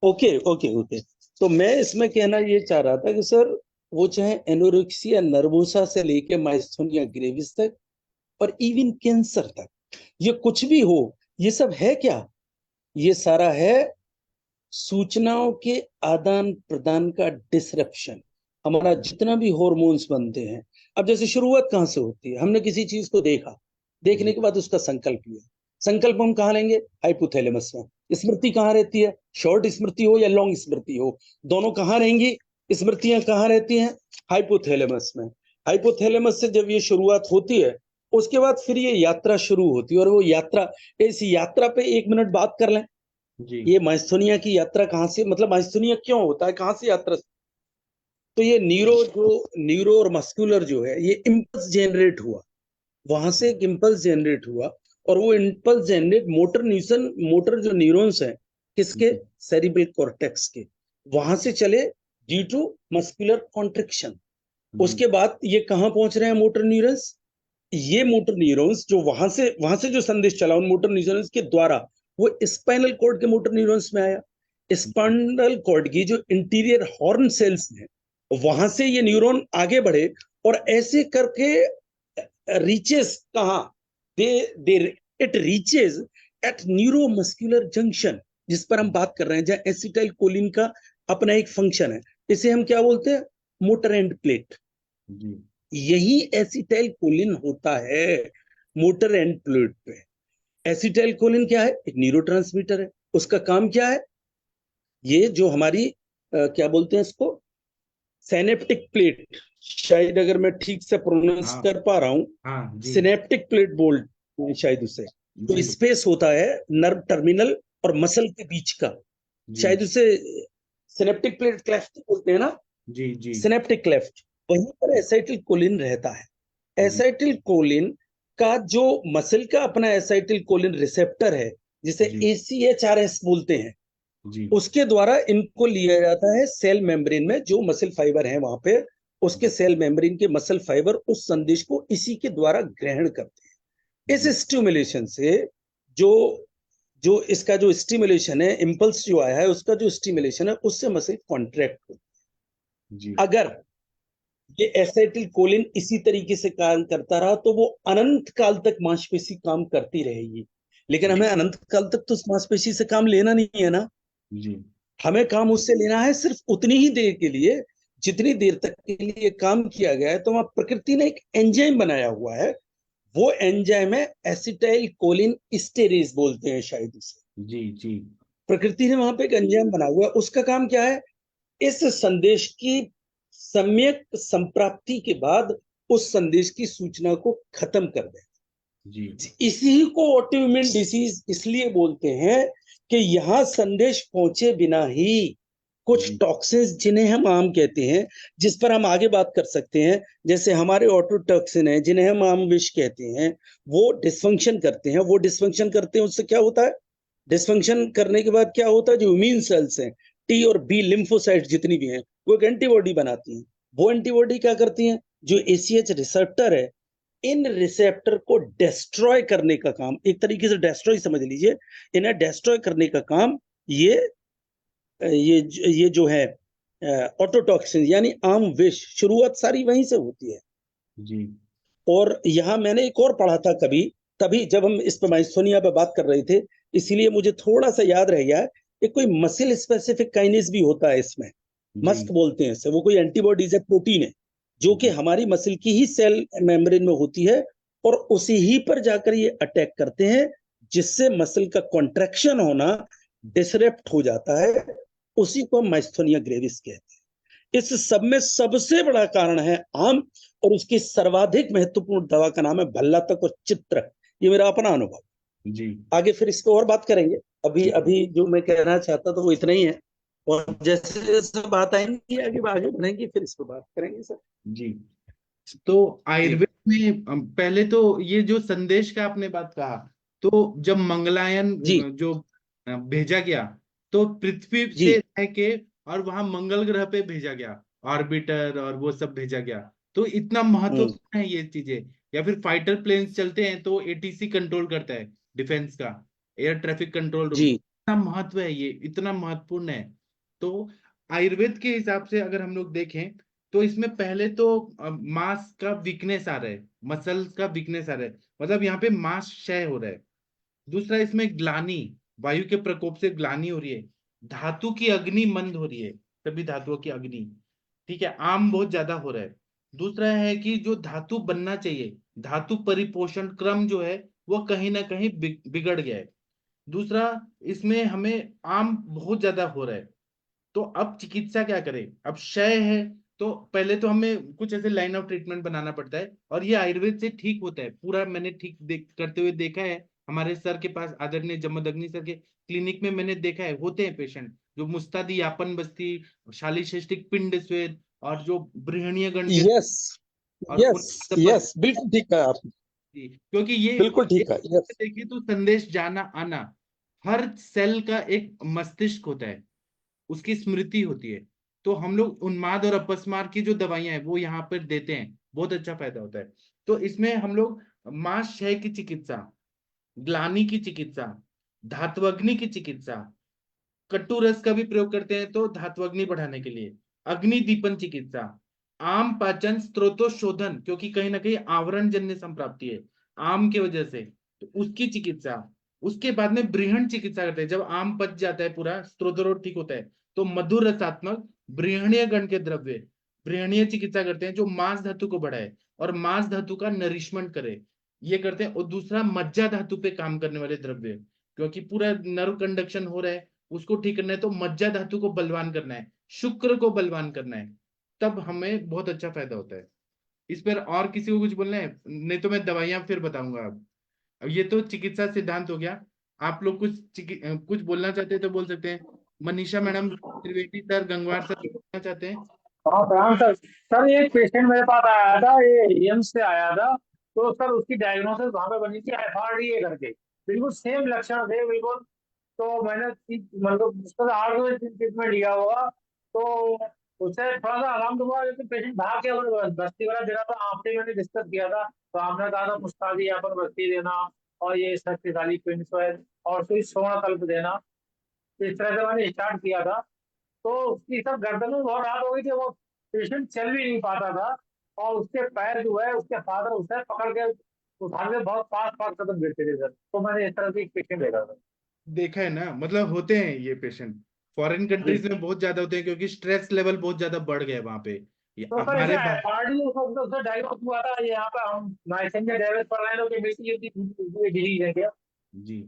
ओके ओके ओके तो मैं इसमें कहना ये चाह रहा था कि सर वो चाहे एनोरेक्सिया नर्वोसा से लेके माइस्थोनिया ग्रेविस तक और इवन कैंसर तक, ये कुछ भी हो, ये सब है क्या? ये सारा है सूचनाओं के आदान प्रदान का डिसरप्शन। हमारा जितना भी हॉर्मोन्स बनते हैं, अब जैसे शुरुआत कहाँ से होती है, हमने किसी चीज को देखा, देखने के बाद उसका संकल्प लिया, संकल्प हम कहाँ लेंगे, हाइपोथैलेमस में। स्मृति कहाँ रहती है, शॉर्ट स्मृति हो या लॉन्ग स्मृति हो, दोनों कहाँ रहेंगी, स्मृतियां कहाँ रहती हैं, हाइपोथैलेमस में। हाइपोथैलेमस से जब ये शुरुआत होती है, उसके बाद फिर ये यात्रा शुरू होती है, और वो यात्रा, इस यात्रा पे 1 मिनट बात कर लें। जी ये माइस्थोनिया की यात्रा कहाँ से, मतलब माइस्थोनिया क्यों होता है, कहाँ से यात्रा, तो ये न्यूरो और मस्कुलर जो है, ये इम्पल्स जनरेट हुआ, वहां से एक इम्पल्स जनरेट हुआ, और वो इम्पल्स जनरेट मोटर जो न्यूरॉन्स हैं, किसके, सेरिब्रल कॉर्टेक्स के, वहां से चले ड्यू टू मस्कुलर कॉन्ट्रिक्शन। उसके बाद ये कहाँ पहुंच रहे हैं मोटर न्यूरॉन्स, ये मोटर न्यूरॉन्स जो वहां से जो संदेश चला उन मोटर न्यूरॉन्स के द्वारा वो स्पाइनल कॉर्ड के मोटर न्यूरॉन्स में आया। स्पाइनल कॉर्ड की जो इंटीरियर हॉर्न सेल्स हैं, वहां से ये न्यूरॉन आगे बढ़े, और ऐसे करके रीचेस कहाँ, they it reaches at neuromuscular junction, जिस पर हम बात कर रहे हैं, जहाँ एसिटाइल कोलिन का अपना एक फंक्शन है, इसे हम क्या बोलते हैं, मोटर एंड प्लेट। जी यही एसिटाइल कोलिन होता है मोटर एंड प्लेट पे। एसिटाइल कोलिन क्या है, एक न्यूरोट्रांसमीटर है, उसका काम क्या है, ये जो हमारी क्या बोलते हैं इसको, सिनेप्टिक प्लेट, शायद अगर मैं ठीक से प्रोनाउंस हाँ कर पा रहा हूँ, हाँ जी सिनेप्टिक प्लेट बोल्ट शायद उसे, तो जी स्पेस होता है नर्व टर्मिनल और मसल के बीच का, जी शायद उसे सिनेप्टिक प्लेट क्लेफ्ट बोलते हैं ना, जी जी सिनेप्टिक क्लेफ्ट, वहीं पर एसाइटिल कोलिन रहता है। जी एसाइटिल कोलिन का जो मसल का अपना एसाइटिल कोलिन रिसेप्टर है, जिसे जी AChRS बोलते हैं, जी उसके द्वारा इनको लिया जाता है सेल मेम्ब्रेन में, जो मसल फाइबर है वहां पे, उसके सेल मेम्ब्रेन के मसल फाइबर उस संदेश को इसी के द्वारा ग्रहण करते हैं। इस स्टिमुलेशन से जो जो इसका जो स्टिमुलेशन है, इंपल्स जो आया है, उसका जो स्टिमुलेशन है, उससे मसल कॉन्ट्रैक्ट हो। जी अगर ये एसाइटिल कोलिन इसी तरीके से काम करता रहा तो वो अनंत काल तक मांसपेशी काम करती रहेगी, लेकिन हमें अनंत काल तक तो उस मांसपेशी से काम लेना नहीं है ना, जी हमें काम उससे लेना है सिर्फ उतनी ही देर के लिए जितनी देर तक के लिए काम किया गया है। तो वहां प्रकृति ने एक एंजाइम बनाया हुआ है, वो एंजाइम है एसिटाइल कोलिन स्टेरेज बोलते हैं शायद उसे। जी जी प्रकृति ने वहां पे एक एंजाइम बना हुआ है, उसका काम क्या है, इस संदेश की सम्यक संप्राप्ति के बाद उस संदेश की सूचना को खत्म कर दे। जी इसी को ऑटोइम्यून डिसीज इसलिए बोलते हैं कि यहां संदेश पहुंचे बिना ही कुछ जी टॉक्सिन्स, जिन्हें हम आम कहते हैं, जिस पर हम आगे बात कर सकते हैं, जैसे हमारे ऑटोटॉक्सिन है जिन्हें हम आम विष कहते हैं, वो डिस्फंक्शन करते हैं। वो डिस्फंक्शन करते हैं, उससे क्या होता है, डिस्फंक्शन करने के बाद क्या होता है, जो इम्यून सेल्स हैं, T और B लिम्फोसाइट जितनी भी हैं, वो एक एंटीबॉडी बनाती हैं। वो एंटीबॉडी क्या करती हैं, जो ACH रिसेप्टर है, इन रिसेप्टर को डिस्ट्रॉय करने का काम, एक तरीके से डिस्ट्रॉय समझ लीजिए, इन्हें डिस्ट्रॉय करने का काम ये जो है ऑटोटॉक्सिन यानी आम विष, शुरुआत सारी वहीं से होती है। जी और यहाँ मैंने एक और पढ़ा था कभी, तभी जब हम इस पे माइस्थोनिया पे बात कर रहे थे, इसीलिए मुझे थोड़ा सा याद रह गया, एक कोई मसल स्पेसिफिक काइनेज भी होता है इसमें, मस्क जी बोलते हैं इसे, वो कोई एंटीबॉडीज है, प्रोटीन है, जो कि हमारी मसल की ही सेल मेम्ब्रेन में होती है, और उसी ही पर जाकर ये अटैक करते हैं, जिससे मसल का कॉन्ट्रैक्शन होना डिसरेप्ट हो जाता है। उसी को हम माइस्थोनिया ग्रेविस कहते हैं। इस सब में सबसे बड़ा कारण है आम, और उसकी सर्वाधिक महत्वपूर्ण दवा का नाम है भल्लातक और चित्र। ये मेरा अपना अनुभव। जी आगे फिर इस पे और बात करेंगे, अभी अभी जो मैं कहना चाहता था वो इतना ही है, और जैसे जैसे बात आएंगी आगे आगे बढ़ेंगी फिर इस पे बात करेंगे सर। जी तो आयुर्वेद में पहले तो ये जो संदेश का आपने बात कहा, तो जब मंगलायन जी जो भेजा गया, तो पृथ्वी जी से रह के और वहां मंगल ग्रह पे भेजा गया, ऑर्बिटर और वो सब भेजा गया, तो इतना महत्वपूर्ण है ये चीजें। या फिर फाइटर प्लेन्स चलते हैं तो ATC कंट्रोल करता है, डिफेंस का, एयर ट्रैफिक कंट्रोल रूम, जी इतना महत्व है, ये इतना महत्वपूर्ण है। तो आयुर्वेद के हिसाब से अगर हम लोग देखें, तो इसमें पहले तो मांस का वीकनेस आ रहा है, मसल्स का वीकनेस आ रहा है, मतलब यहाँ पे मांस क्षय हो रहा है। दूसरा, इसमें ग्लानी, वायु के प्रकोप से ग्लानी हो रही है, धातु की अग्नि मंद हो रही है, सभी धातुओं की अग्नि, ठीक है, आम बहुत ज्यादा हो रहा है। दूसरा है कि जो धातु बनना चाहिए, धातु परिपोषण क्रम जो है वो कहीं ना कहीं बिगड़ गया है। दूसरा, इसमें हमें आम बहुत ज्यादा हो रहा है। तो अब चिकित्सा क्या करे? अब क्षय है तो पहले तो हमें कुछ ऐसे लाइन ऑफ ट्रीटमेंट बनाना पड़ता है, और ये आयुर्वेद से ठीक होता है पूरा। मैंने ठीक करते हुए देखा है हमारे सर के पास, आदरणीय जमदग्नि सर के क्लिनिक में मैंने देखा है, होते हैं पेशेंट जो मुस्तादी यापन बस्ती, शालीशिष्टिक पिंड स्वेद, और जो बृहणीय गण के, यस और यस यस, बिल्कुल ठीक कहा आपने, क्योंकि ये बिल्कुल ठीक एक है। यस देखिए तो संदेश जाना आना, हर सेल का एक मस्तिष्क होता है, उसकी स्मृति होती है। तो हम लोग उन्माद और अपस्मार की जो दवाइयां हैं वो यहाँ पर देते हैं, बहुत अच्छा फायदा होता है। तो इसमें हम लोग मांसक्षय की चिकित्सा, ग्लानि की चिकित्सा, धात्वग्नि की चिकित्सा, कट्टू रस का भी प्रयोग करते हैं तो धात्वग्नि बढ़ाने के लिए, अग्नि दीपन चिकित्सा, आम पाचन स्त्रोतोशोधन, क्योंकि कहीं ना कहीं आवरण जन्य संप्राप्ति है आम की वजह से, तो उसकी चिकित्सा। उसके बाद में बृहण चिकित्सा करते हैं, जब आम पच जाता है पूरा, स्त्रोतरोध ठीक होता है, तो मधुर रसात्मक बृहणीय गण के द्रव्य, बृहणीय चिकित्सा करते हैं जो मांस धातु को बढ़ाए और मांस धातु का नरिशमेंट करे, ये करते हैं। और दूसरा, मज्जा धातु पे काम करने वाले द्रव्य, क्योंकि पूरा नर्व कंडक्शन हो रहा है, उसको ठीक करना है, तो मज्जा धातु को बलवान करना है, शुक्र को बलवान करना है, तब हमें बहुत अच्छा फायदा होता है। इस पर और किसी को कुछ बोलना है? नहीं तो मैं दवाइयां फिर बताऊंगा। अब ये तो चिकित्सा सिद्धांत हो गया। आप लोग कुछ बोलना चाहते हैं तो बोल सकते हैं। Manisha madam, Trivedi sir, Gangwar sir बोलना चाहते हैं? हाँ प्रणाम सर। सर ये पेशेंट मेरे पास आया था, ये एम्स से आया था। तो सर उसकी डायग्नोसिस वहां पे बनी थी FRDA करके, बिल्कुल सेम लक्षण थे बिल्कुल। तो मैंने मतलब उसका 8 दिन ट्रीटमेंट लिया होगा, तो उससे थोड़ा सा आराम तो हुआ, लेकिन पेशेंट भाग गया। बस्ती वाला देना था, आपसे मैंने डिस्कस किया था, तो आपने कहा था मुस्तादी यहाँ पर बस्ती देना, और ये शक्तिशाली पिंड और सुई सोना कल्प देना। इस तरह से मैंने स्टार्ट किया था। तो उसकी सब गर्दन में बहुत राहत हो गई थी, वो पेशेंट चल भी नहीं पाता था, और उसके पैर जो है उसके फादर उसे पकड़ के उठाने में बहुत पास पास कदम गिरते थे सर। तो मैंने इस तरह से एक पेशेंट देखा था। देखा है ना, मतलब होते हैं ये पेशेंट, फॉरेन जी। कंट्रीज में बहुत ज्यादा होते हैं, क्योंकि स्ट्रेस लेवल बहुत ज्यादा बढ़ गया है वहां पे। ये तो सर हमारे इसे FRDA उसे डायग्नोस हुआ था, ये यहाँ पे हम मैसेंजर डेवलप कर रहे हैं, तो कि बेसिकली डिजीज है क्या? जी।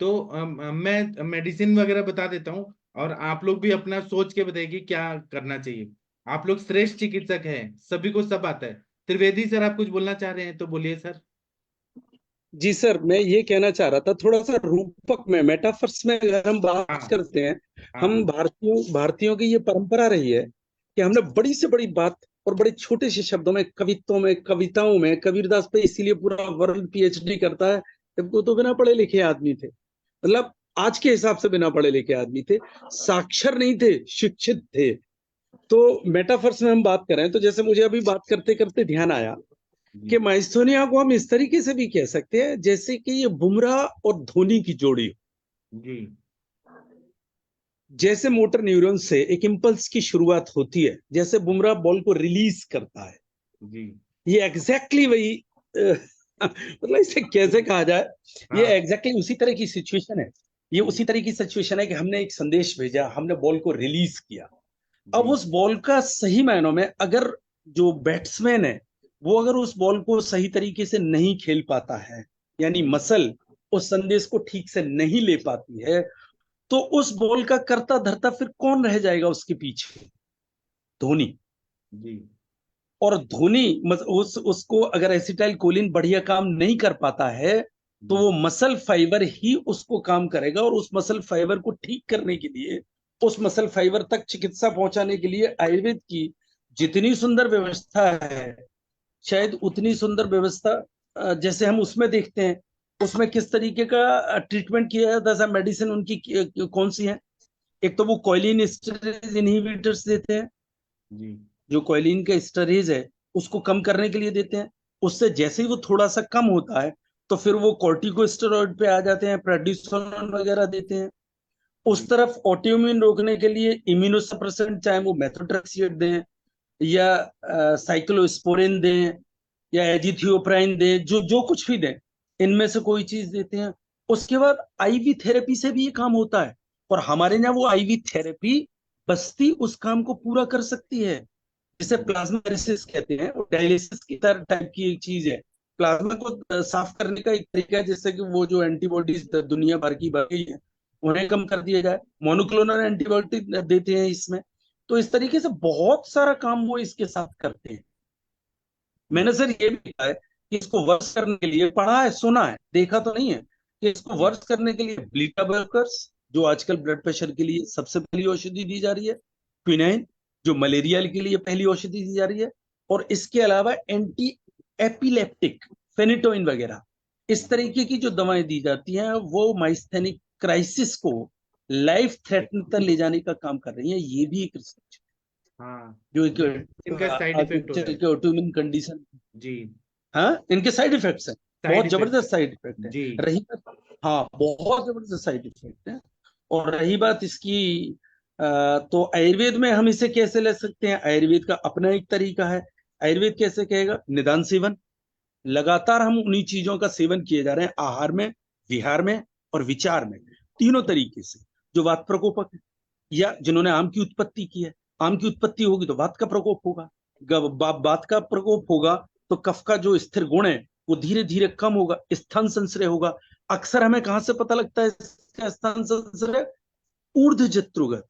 तो मैं मेडिसिन वगैरह बता देता हूँ, और आप लोग भी अपना सोच के बताइए कि क्या करना चाहिए। आप लोग श्रेष्ठ चिकित्सक हैं, सभी को सब आता है। त्रिवेदी सर, आप कुछ बोलना चाह रहे हैं तो बोलिए सर। जी सर, मैं ये कहना चाह रहा था थोड़ा सा रूपक में, मेटाफर्स में अगर हम बात हाँ करते हैं, हम हाँ भारतीयों की ये परंपरा रही है कि हमने बड़ी से बड़ी बात और बड़े छोटे से शब्दों में, कवित्वों में, कविताओं में, कबीरदास पे इसीलिए पूरा वर्ल्ड PhD करता है, वो तो बिना पढ़े लिखे आदमी थे, मतलब आज के हिसाब से बिना पढ़े लिखे आदमी थे, साक्षर नहीं थे, शिक्षित थे। तो मेटाफर्स में हम बात करें तो जैसे मुझे अभी बात करते करते ध्यान आया कि जी माइस्थोनिया को हम इस तरीके से भी कह सकते हैं जैसे कि ये बुमराह और धोनी की जोड़ी हो। जी जैसे मोटर न्यूरॉन से एक इम्पल्स की शुरुआत होती है, जैसे बुमराह बॉल को रिलीज करता है, जी। ये एग्जैक्टली वही मतलब इसे कैसे कहा जाए, ये हाँ एग्जैक्टली उसी तरह की सिचुएशन है। ये उसी तरह की सिचुएशन है कि हमने एक संदेश भेजा, हमने बॉल को रिलीज किया। अब जी उस बॉल का सही मायनों में अगर जो बैट्समैन है वो अगर उस बॉल को सही तरीके से नहीं खेल पाता है, यानी मसल उस संदेश को ठीक से नहीं ले पाती है, तो उस बॉल का करता धरता फिर कौन रह जाएगा उसके पीछे? धोनी। जी और धोनी उसको अगर एसिटाइल कोलिन बढ़िया काम नहीं कर पाता है, तो जी वो मसल फाइबर ही उसको काम करेगा, और उस मसल फाइबर को ठीक करने के लिए, उस मसल फाइबर तक चिकित्सा पहुंचाने के लिए आयुर्वेद की जितनी सुंदर व्यवस्था है, शायद उतनी सुंदर व्यवस्था जैसे हम उसमें देखते हैं, उसमें किस तरीके का ट्रीटमेंट किया जाता है। मेडिसिन उनकी कौन सी है? एक तो वो कॉइलिन स्टेरेज इनहिबिटर्स देते हैं, जी जो कॉइलिन का स्टोरेज है उसको कम करने के लिए देते हैं। उससे जैसे ही वो थोड़ा सा कम होता है तो फिर वो कॉर्टिकोस्टेरॉइड पे आ जाते हैं, प्रेडिसोलोन वगैरह देते हैं। उस जी तरफ ऑटोइम्यून रोकने के लिए इम्यूनोसप्रेसेंट, चाहे वो मेथोट्रेक्सेट दें या साइक्लोस्पोरिन दें या एजिथियोप्राइन दें, जो जो कुछ भी दें, इनमें से कोई चीज देते हैं। उसके बाद IV थेरेपी से भी ये काम होता है, और हमारे यहाँ वो IV थेरेपी बस्ती उस काम को पूरा कर सकती है। जिसे प्लाज्मा एनालिसिस कहते हैं, वो डायलिसिस की तरह टाइप की एक चीज है। प्लाज्मा को साफ करने का एक तरीका है, जिससे कि वो जो एंटीबॉडीज दुनिया भर की बढ़ गई है उन्हें कम कर दिया जाए। मोनोक्लोनल एंटीबॉडी देते हैं इसमें। तो इस तरीके से बहुत सारा काम वो इसके साथ करते हैं। मैंने सर ये भी कहा है कि इसको वर्स करने के लिए, पढ़ा है सुना है देखा तो नहीं है, कि इसको वर्स करने के लिए बीटा ब्लॉकर्स, जो आजकल ब्लड प्रेशर के लिए सबसे पहली औषधि दी जा रही है, क्विनाइन जो मलेरिया के लिए पहली औषधि दी जा रही है, और इसके अलावा एंटी एपिलेप्टिक फेनिटोइन वगैरह इस तरीके की जो दवाएं दी जाती हैं, वो माइस्थेनिक क्राइसिस को लाइफ थ्रेटन तक ले जाने का काम कर रही है। ये भी एक रिसर्च हाँ, जो एक इनका साइड इफेक्ट होता है। ऑटोइम्यून कंडीशन, जी, हाँ इनके साइड इफेक्ट्स हैं, साइड बहुत इफेक्ट जबरदस्त साइड इफेक्ट है। जी, रही बात, हाँ बहुत जबरदस्त साइड इफेक्ट है। और रही बात इसकी, तो आयुर्वेद में हम इसे कैसे ले सकते हैं? आयुर्वेद का अपना एक तरीका है। आयुर्वेद कैसे कहेगा? निदान सेवन। लगातार हम उन्हीं चीजों का सेवन किए जा रहे हैं, आहार में, विहार में और विचार में, तीनों तरीके से। जो वात प्रकोपक है, या जिन्होंने आम की उत्पत्ति की है, आम की उत्पत्ति होगी तो वात का प्रकोप होगा, वात का प्रकोप होगा तो कफ का जो स्थिर गुण है वो धीरे धीरे कम होगा, स्थान संश्रय होगा। अक्सर हमें कहां से पता लगता है इसका स्थान संश्रय? ऊर्ध्व जत्रुगत,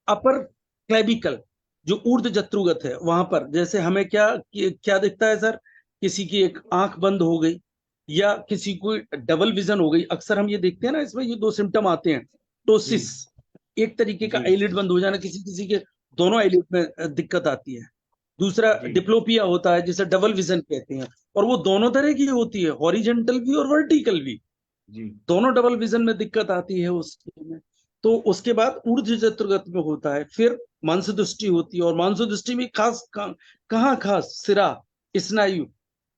अपर क्लेविकल, जो ऊर्ध्व जत्रुगत है वहां पर। जैसे हमें क्या क्या दिखता है सर? किसी की एक आंख बंद हो गई या किसी को डबल विजन हो गई, अक्सर हम ये देखते हैं ना, इसमें ये दो सिम्टम आते हैं। टोसिस, एक तरीके का जी, आईलिड बंद हो जाना, किसी किसी के दोनों आईलिड में दिक्कत आती है। दूसरा जी, डिप्लोपिया होता है, जिसे डबल विजन कहते हैं, और वो दोनों तरह की होती है, हॉरिजेंटल भी और वर्टिकल भी, जी, दोनों डबल विजन में दिक्कत आती है उसमें। तो उसके बाद ऊर्ध्व चतुर्गत में होता है, फिर मांस दृष्टि होती है, और मांस दृष्टि में खास कहाँ खास सिरा, स्नायु,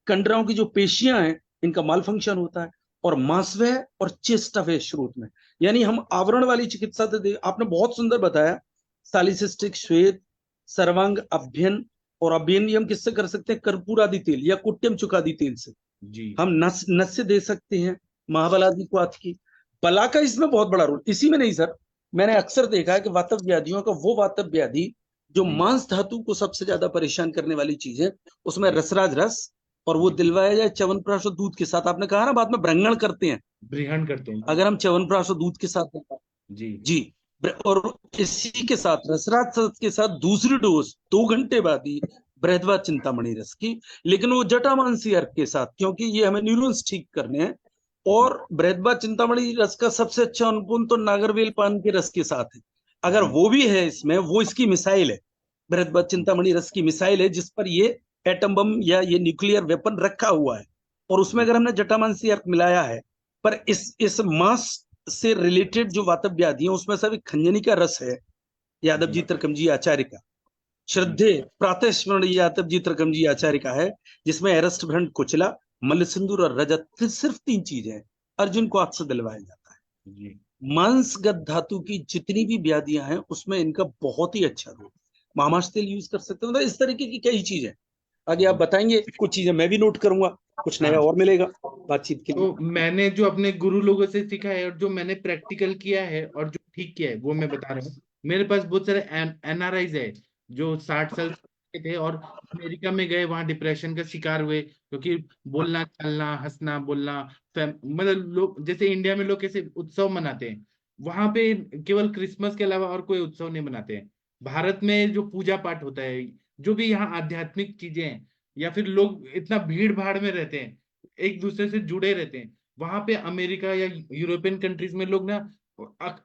कंडराओं की जो पेशियां हैं, इनका माल फंक्शन होता है, और मांसवय और चेष्टवय स्रोत में। यानी हम आवरण वाली चिकित्सा तो आपने बहुत सुंदर बताया, सालिसिस्टिक श्वेत, सर्वांग अभ्यन, और अभ्यन हम किससे कर सकते हैं? कर्पूर आदि तेल या कुट्यम चुकादी तेल से जी, हम नस से दे सकते हैं, महाबलादि को आत की। बला का इसमें बहुत बड़ा रोल। इसी में नहीं सर, मैंने अक्सर देखा है कि वातव व्याधियों का वो वातव व्याधि जो जी, मांस धातु को सबसे ज्यादा परेशान करने वाली चीज है, उसमें जी, रसराज रस, और वो जी, दिलवाया जाए च्यवनप्राश और दूध के साथ। आपने कहा ना बाद में ब्रंगण करते हैं, ग्रहण करते हैं। अगर हम च्यवनप्राश और दूध के साथ, जी, जी, और इसी के साथ रसराज रस के साथ दूसरी डोज 2 घंटे बाद ही बृहद्वा चिंतामणि रस की, लेकिन वो जटामांसी अर्क के साथ, क्योंकि ये हमें न्यूरॉन्स ठीक करने हैं। और बृहद्वा चिंतामणि रस का सबसे अच्छा अनुकूल तो नागरवेल पान के रस के साथ है। अगर जी, वो भी है इसमें, वो इसकी मिसाइल है, बृहद्वा चिंतामणि रस की मिसाइल है, जिस पर ये एटम बम या ये न्यूक्लियर वेपन रखा हुआ है। और उसमें जी, अगर हमने जटामांसी अर्क मिलाया है, पर इस मास से रिलेटेड जो वातव व्याधि है, उसमें सभी खंजनी का रस है, यादव जी जी, तर्कम जी आचार्य का, जी, श्रद्धे प्रातः स्मरण यादव जी तर्कम जी आचार्य का है, जिसमें अरस्ट भ्रंड कुचला, मल्ल सिंदूर और रजत, सिर्फ 3 चीजें हैं, अर्जुन को हाथ से दिलवाया जाता है। जी। मांसगत धातु की जितनी भी व्याधियां हैं उसमें इनका बहुत ही अच्छा रोल। महामाश तेल यूज कर सकते हैं, मतलब इस तरीके की कई चीजें। आगे आप बताएंगे, कुछ चीजें मैं भी नोट करूंगा, कुछ नया हाँ, और मिलेगा बातचीत के लिए। तो मैंने जो अपने गुरु लोगों से सीखा है और जो मैंने प्रैक्टिकल किया है और जो ठीक किया है वो मैं बता रहा हूँ। मेरे पास बहुत सारे एनआरआईज है जो 60 साल के थे और अमेरिका में गए, वहां डिप्रेशन का शिकार हुए, क्योंकि बोलना चलना हंसना बोलना मतलब लोग जैसे इंडिया में लोग कैसे उत्सव मनाते हैं, वहां पे केवल क्रिसमस के अलावा और कोई उत्सव नहीं मनाते हैं। भारत में जो पूजा पाठ होता है, जो भी यहाँ आध्यात्मिक चीजें हैं, या फिर लोग इतना भीड़ भाड़ में रहते हैं, एक दूसरे से जुड़े रहते हैं, वहां पे अमेरिका या यूरोपियन कंट्रीज में लोग ना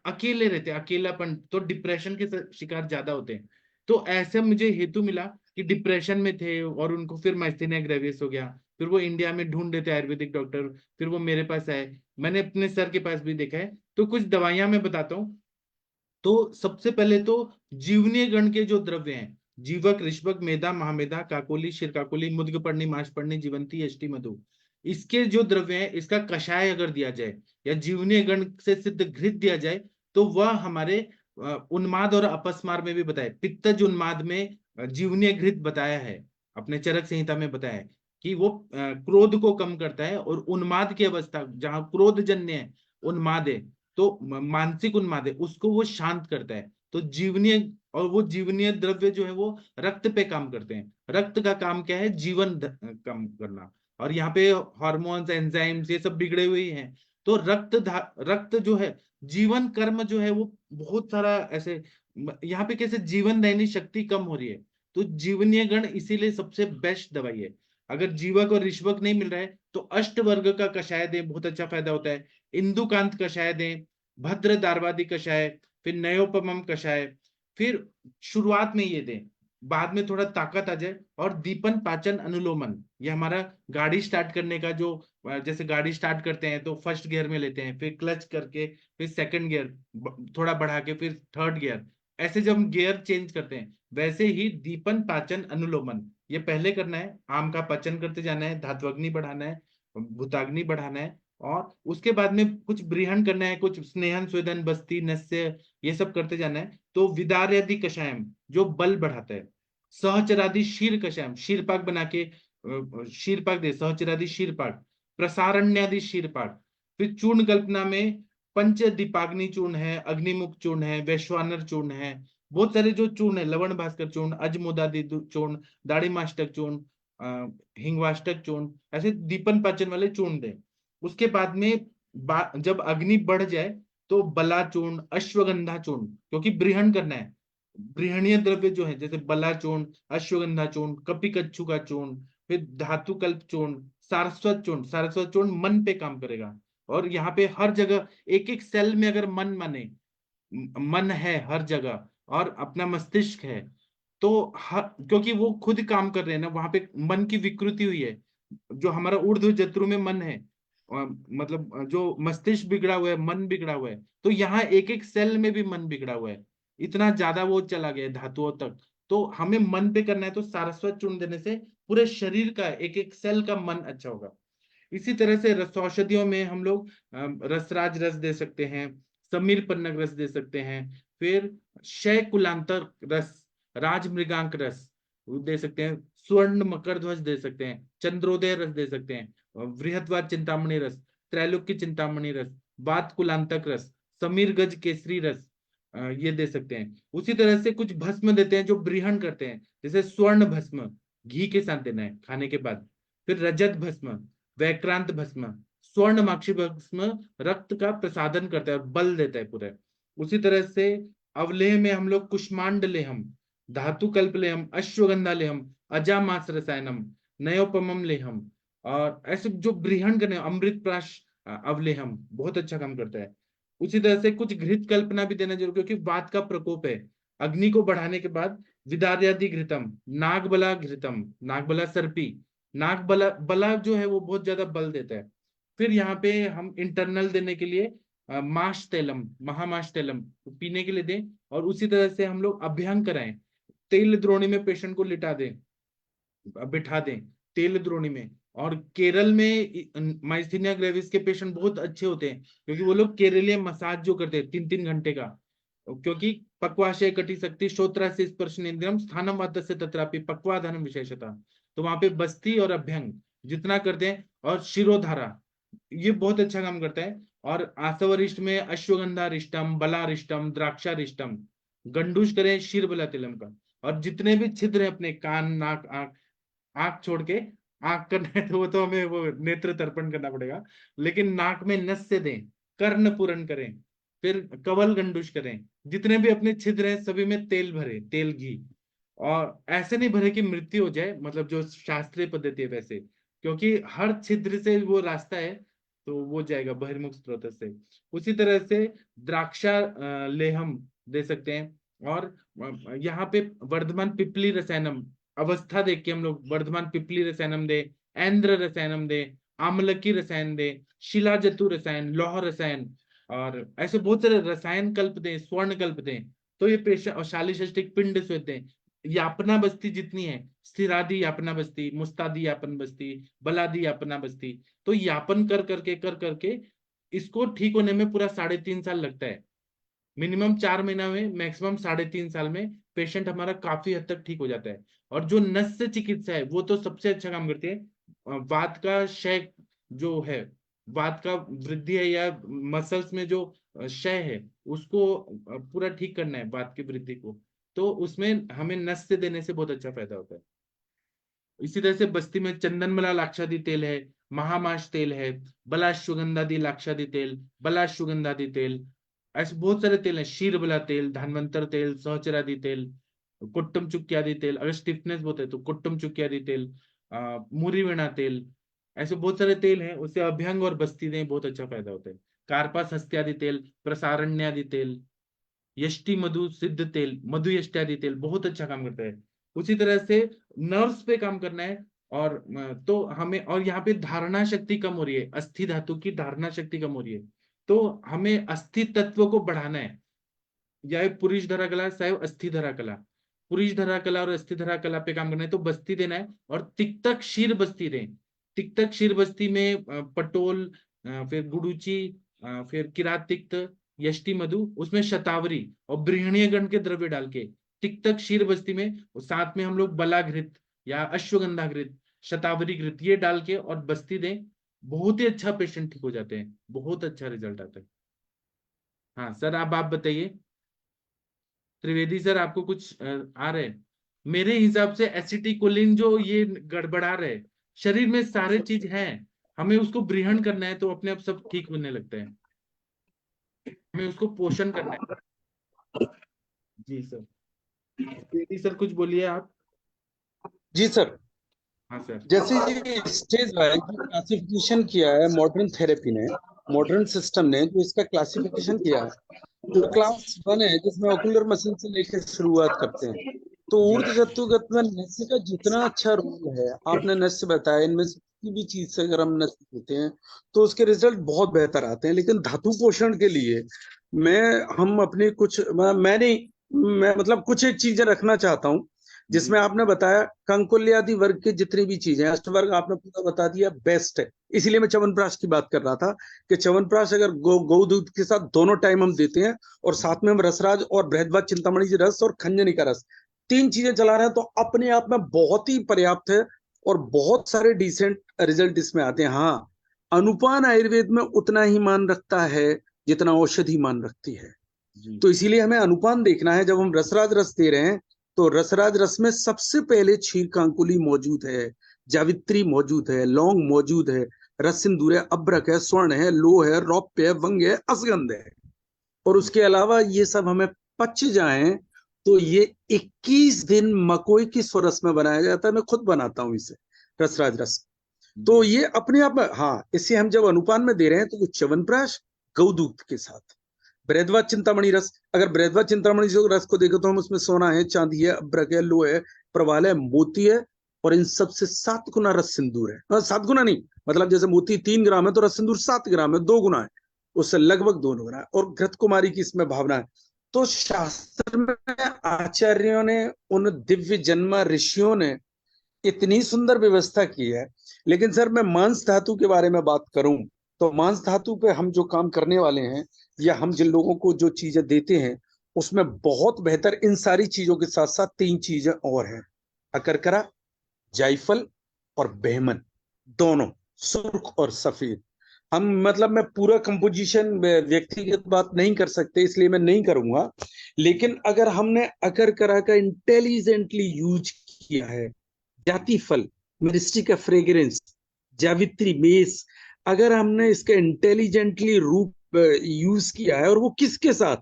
अकेले रहते हैं, अकेलापन, तो डिप्रेशन के शिकार ज्यादा होते हैं। तो ऐसे मुझे हेतु मिला कि डिप्रेशन में थे और उनको फिर माइस्थेनिया ग्रेविस हो गया, फिर वो इंडिया में ढूंढ रहे थे आयुर्वेदिक डॉक्टर, फिर वो मेरे पास आए, मैंने अपने सर के पास भी देखा है। तो कुछ दवाइयां मैं बताता हूँ। तो सबसे पहले तो जीवनीय गण के जो द्रव्य हैं, जीवक, ऋष्वक, मेधा, महामेधा, काकोली, शिरकाकोली, मुद्गपर्णी, माशपर्णी, जीवंती, यष्टि, मधु, इसके जो द्रव्य हैं, इसका कषाय अगर दिया जाए या जीवनीय गण से सिद्ध घृत दिया जाए, तो वह हमारे उन्माद और अपस्मार में भी बताया, पित्तज उन्माद में जीवनीय घृत बताया है, अपने चरक संहिता में बताया है कि वो क्रोध को कम करता है, और उन्माद की अवस्था जहां क्रोध जन्य है, उन्माद है, तो मानसिक उन्माद है, उसको वो शांत करता है। तो जीवनीय, और वो जीवनीय द्रव्य जो है वो रक्त पे काम करते हैं। रक्त का काम क्या है? कम करना। और यहाँ पे हार्मोन्स, एंजाइम्स, ये सब बिगड़े हुए ही हैं। तो रक्त जो है, जीवन कर्म जो है वो बहुत सारा ऐसे, यहाँ पे कैसे जीवन दायिनी शक्ति कम हो रही है। तो जीवनीय गण इसीलिए सबसे बेस्ट दवाई है। अगर जीवक और ऋष्वक नहीं मिल रहा है तो अष्ट वर्ग का कषाय दें, बहुत अच्छा फायदा होता है। इंदुकांत कषाय दें, भद्र दार्वादी कषाय, फिर नयोपमम कषाय, फिर शुरुआत में ये दें, बाद में थोड़ा ताकत आ जाए। और दीपन पाचन अनुलोमन, ये हमारा गाड़ी स्टार्ट करने का जो, जैसे गाड़ी स्टार्ट करते हैं तो फर्स्ट गियर में लेते हैं, फिर क्लच करके, फिर सेकंड गियर थोड़ा बढ़ा के, फिर थर्ड गियर, ऐसे जब हम गियर चेंज करते हैं, वैसे ही दीपन पाचन अनुलोमन ये पहले करना है। आम का पाचन करते जाना है, धात्वग्नि बढ़ाना है, भूताग्नि बढ़ाना है, और उसके बाद में कुछ ब्रीहन करना है, कुछ स्नेहन, स्वेदन, बस्ती, नस्य, ये सब करते जाना है। तो विदार्यादि कषायम जो बल बढ़ाता है, सहचरादि शीर कषायम, शीरपाक बना के शीरपाक दे, सहचरादि शीरपाक, प्रसारण्यादि शीरपाक। फिर चूर्ण कल्पना में पंच दीपाग्नि चूर्ण है, अग्निमुख चूर्ण है, वैश्वानर चूर्ण है, बहुत सारे जो चूर्ण है, लवण भास्कर चूर्ण, अजमुदादि चूर्ण, दाढ़ीमाष्टक चूर्ण, हिंगवाष्टक चूर्ण, ऐसे दीपन पाचन वाले चूर्ण दें। उसके बाद में जब अग्नि बढ़ जाए तो बला चूर्ण, अश्वगंधा चूर्ण, क्योंकि ब्रीहण करना है। ब्रीहणीय द्रव्य जो है जैसे बला चूर्ण, अश्वगंधा चूर्ण, कपिकच्छु का चूर्ण, फिर धातु कल्प चूर्ण, सारस्वत चूर्ण। सारस्वत चूर्ण मन पे काम करेगा। और यहाँ पे हर जगह एक एक सेल में अगर मन है हर जगह, और अपना मस्तिष्क है, तो क्योंकि वो खुद काम कर रहे हैं ना, वहां पे मन की विकृति हुई है। जो हमारा ऊर्ध्व जत्रु में मन है, मतलब जो मस्तिष्क बिगड़ा हुआ है, मन बिगड़ा हुआ है, तो यहाँ एक एक सेल में भी मन बिगड़ा हुआ है। इतना ज्यादा वो चला गया है धातुओं तक। तो हमें मन पे करना है, तो सारस्वत चूर्ण देने से पूरे शरीर का एक एक सेल का मन अच्छा होगा। इसी तरह से रसौषधियों में हम लोग रसराज रस दे सकते हैं, समीर पन्नग रस दे सकते हैं, फिर शय कुलांतर रस, राज मृगांक रस दे सकते हैं, स्वर्ण मकर ध्वज दे सकते हैं, चंद्रोदय रस दे सकते हैं, बृहत्वाद चिंतामणि रस, त्रैलोक्य चिंतामणि रस, बात कुलांतक रस, समीर गज केसरी रस, ये दे सकते हैं। उसी तरह से कुछ भस्म देते हैं जो ब्रीहण करते हैं, जैसे स्वर्ण भस्म घी के साथ देना है खाने के बाद, फिर रजत भस्म, वैक्रांत भस्म, स्वर्ण माक्षी भस्म रक्त का प्रसादन करता है और बल देता है पूरे। उसी तरह से अवलेह में हम लोग कुष्मांड लेहम, धातु कल्प लेहम, अश्वगंधा लेहम, अजामास रसायनम, नयोपमम लेहम, और ऐसे जो ब्रीहण करने, अमृत प्राश अवलेहम बहुत अच्छा काम करता है। उसी तरह से कुछ घृत कल्पना भी देना जरूर, क्योंकि वात का प्रकोप है। अग्नि को बढ़ाने के बाद विदार्यादि घृतम, नागबला घृतम, नागबला सर्पी, बला जो है वो बहुत ज्यादा बल देता है। फिर यहाँ पे हम इंटरनल देने के लिए माश तैलम, महामाश तैलम पीने के लिए दें। और उसी तरह से हम लोग अभ्यंग कराएं, तेल द्रोणी में पेशेंट को लिटा दें, बिठा दें तेल द्रोणी में। और केरल में माइस्थीनिया ग्रेविस के पेशेंट बहुत अच्छे होते हैं, क्योंकि वो लोग केरलीय मसाज जो करते हैं 3-3 घंटे का, क्योंकि पक्वाशय कटी शक्ति श्रोत्रा से स्पर्शनेन्द्रियम स्थानम वातस्य तत्रापि पक्वाधानम विशेषता, तो वहां पे बस्ती और अभ्यंग जितना करते हैं, और शिरोधारा ये बहुत अच्छा काम करता है। और आसवरिष्ट में अश्वगंधा बलारिष्टम, द्राक्षारिष्टम, गंडूश करें शीर बला तिलम का। और जितने भी छिद्र हैं अपने कान, नाक, आंख, आंख छोड़ के, आंख करना है तो वो तो हमें वो नेत्र तर्पण करना पड़ेगा, लेकिन नाक में नस से दें, कर्ण पूरण करें, फिर कवल गंडूश करें, जितने भी अपने छिद्र हैं सभी में तेल भरे, तेल घी। और ऐसे नहीं भरे कि मृत्यु हो जाए, मतलब जो शास्त्रीय पद्धति है वैसे, क्योंकि हर छिद्र से वो रास्ता है, तो वो जाएगा बहिर्मुख स्रोत से। उसी तरह से द्राक्षा लेहम दे सकते हैं। और यहाँ पे वर्धमान पिपली रसायनम, अवस्था देख के हम लोग वर्धमान पिपली रसायनम दे, ऐन्द्र रसायनम दे, आमलकी रसायन दे, शिला जतु रसायन, लौह रसायन, और ऐसे बहुत सारे रसायन कल्प दें, स्वर्ण कल्प दें। तो ये पेशेंट, और शालिशष्टिक पिंड स्वेद दें, यापना बस्ती जितनी है, स्थिरादि यापना बस्ती, मुस्तादी यापन बस्ती, बलादी यापना बस्ती, तो यापन कर करके इसको ठीक होने में पूरा 3.5 साल लगता है। मिनिमम 4 महीना में, मैक्सिमम 3.5 साल में पेशेंट हमारा काफी हद तक ठीक हो जाता है। और जो नस्य चिकित्सा है वो तो सबसे अच्छा काम करती है। वात का क्षय जो है, वात का वृद्धि है या मसल्स में जो क्षय है उसको पूरा ठीक करना है, वात की वृद्धि को, तो उसमें हमें नस्य देने से बहुत अच्छा फायदा होता है। इसी तरह से बस्ती में चंदनमला लाक्षादि तेल है, महामाश तेल है, बलाश्वगंधादि लाक्षादि तेल, बलाश्वगंधादि तेल, ऐसे बहुत सारे तेल हैं, शीरबला तेल, धन्वंतर तेल, सहचरादि तेल, कुट्टम चुक्क्यादि तेल, अगर स्टिफनेस बहुत है तो कुट्टम चुक्क्यादि तेल, मुरीवेणा तेल, ऐसे बहुत सारे तेल हैं, उससे अभ्यंग और बस्ती में बहुत अच्छा फायदा होता है। कार्पास हस्त्यादि तेल, प्रसारण्यादि तेल, यष्टि मधु सिद्ध तेल, मधु यष्टि तेल बहुत अच्छा काम करता है। उसी तरह से नर्व्स पे काम करना है, और तो हमें, और यहाँ पे धारणा शक्ति कम हो रही है, अस्थि धातु की धारणा शक्ति कम हो रही है, तो हमें अस्थि तत्व को बढ़ाना है, या पुरुष धरा कला चाहे अस्थि धरा कला, पुरुष धरा कला और अस्थि धरा कला पे काम करना है, तो बस्ती देना है, और तिक्तक क्षीर बस्ती दें। तिक्तक क्षीर बस्ती में पटोल, फिर गुडुची, फिर किरात तिक्त, यष्टि मधु, उसमें शतावरी और बृहणीय गण के द्रव्य डाल के तिक्तक क्षीर बस्ती में, और साथ में हम लोग बलाघृत या अश्वगंधा घृत, शतावरी घृत ये डाल के और बस्ती दें, बहुत ही अच्छा पेशेंट ठीक हो जाते हैं, बहुत अच्छा रिजल्ट आता है। हाँ सर, आप बताइए त्रिवेदी सर, आपको कुछ आ रहे हैं? मेरे हिसाब से एसिटिकोलिन जो ये गड़बड़ा रहे, शरीर में सारे चीज हैं, हमें उसको ब्रीहण करना है तो अपने आप सब ठीक होने लगते हैं, हमें उसको पोषण करना है। जी सर, त्रिवेदी सर कुछ बोलिए आप। जी सर। हाँ सर। जैसे ये स्टेज है कि क्लासिफिकेशन किया है मॉडर्न थेरेपी ने, मॉडर्न सिस्टम ने जो इसका क्लासिफिकेशन किया है, जो क्लास 1 है जिसमें ऑक्यूलर मसल से लेकर शुरुआत करते हैं, तो जी ऊर्ध्वगतुगत में नस्य का जितना अच्छा रोल है, आपने नस्य बताया, इनमें से किसी भी चीज से अगर हम नस्य देते हैं तो उसके रिजल्ट बहुत बेहतर आते हैं। लेकिन धातु पोषण के लिए मैं हम अपने कुछ मैं मतलब कुछ एक चीजें रखना चाहता हूँ, जिसमें आपने बताया कंकुल्यादि वर्ग की जितनी भी चीजें हैं, अष्टवर्ग आपने पूरा बता दिया, बेस्ट है। इसीलिए मैं च्यवनप्राश की बात कर रहा था कि च्यवनप्राश अगर गौ दूध के साथ दोनों टाइम हम देते हैं, और साथ में हम रसराज और बृहद्वाज चिंतामणि जी रस और खंजनी का रस, 3 चीजें चला रहे हैं, तो अपने आप में बहुत ही पर्याप्त है, और बहुत सारे डिसेंट रिजल्ट इसमें आते हैं। हाँ, अनुपान आयुर्वेद में उतना ही मान रखता है जितना औषधि मान रखती है, जी तो इसीलिए हमें अनुपान देखना है। जब हम रसराज रस दे रहे हैं तो रसराज रस में सबसे पहले क्षीरकांकुली मौजूद है, जावित्री मौजूद है, लौंग मौजूद है, रस सिंदूर है, अभ्रक है, स्वर्ण है, लो है, रौप्य है, वंग है, असगंध है, और उसके अलावा ये सब हमें पच जाए तो ये 21 दिन मकोई की स्वरस में बनाया जाता है। मैं खुद बनाता हूँ इसे, रसराज रस। तो ये अपने आप में, हाँ, इसे हम जब अनुपान में दे रहे हैं तो च्यवनप्राश गौदूत के साथ बृहद्वाज चिंतामणि रस, अगर बृहद्वाज चिंतामणि रस को देखें तो हम उसमें सोना है, चांदी है, अभ्रक है, लो है, प्रवाल है, मोती है, और इन सबसे 7 गुना रस सिंदूर है। 7 गुना नहीं, मतलब जैसे मोती 3 ग्राम है तो रस सिंदूर 7 ग्राम है, 2 गुना है, उससे लगभग 2 गुना है, और घृत कुमारी की इसमें भावना है। तो शास्त्र में आचार्यों ने, उन दिव्य जन्मा ऋषियों ने इतनी सुंदर व्यवस्था की है। लेकिन सर, मैं मांस धातु के बारे में बात करूं तो मांस धातु पे हम जो काम करने वाले हैं, या हम जिन लोगों को जो चीजें देते हैं, उसमें बहुत बेहतर इन सारी चीजों के साथ साथ 3 चीजें और हैं, अकरकरा, जायफल और बेहमन, दोनों सुर्ख और सफेद। हम मतलब मैं पूरा कंपोजिशन व्यक्तिगत बात नहीं कर सकते, इसलिए मैं नहीं करूंगा, लेकिन अगर हमने अकरकरा का इंटेलिजेंटली यूज किया है, जाति फल, मिरिस्टिका फ्रेग्रेंस, जावित्री मेस, अगर हमने इसका इंटेलिजेंटली रूप यूज किया है, और वो किसके साथ,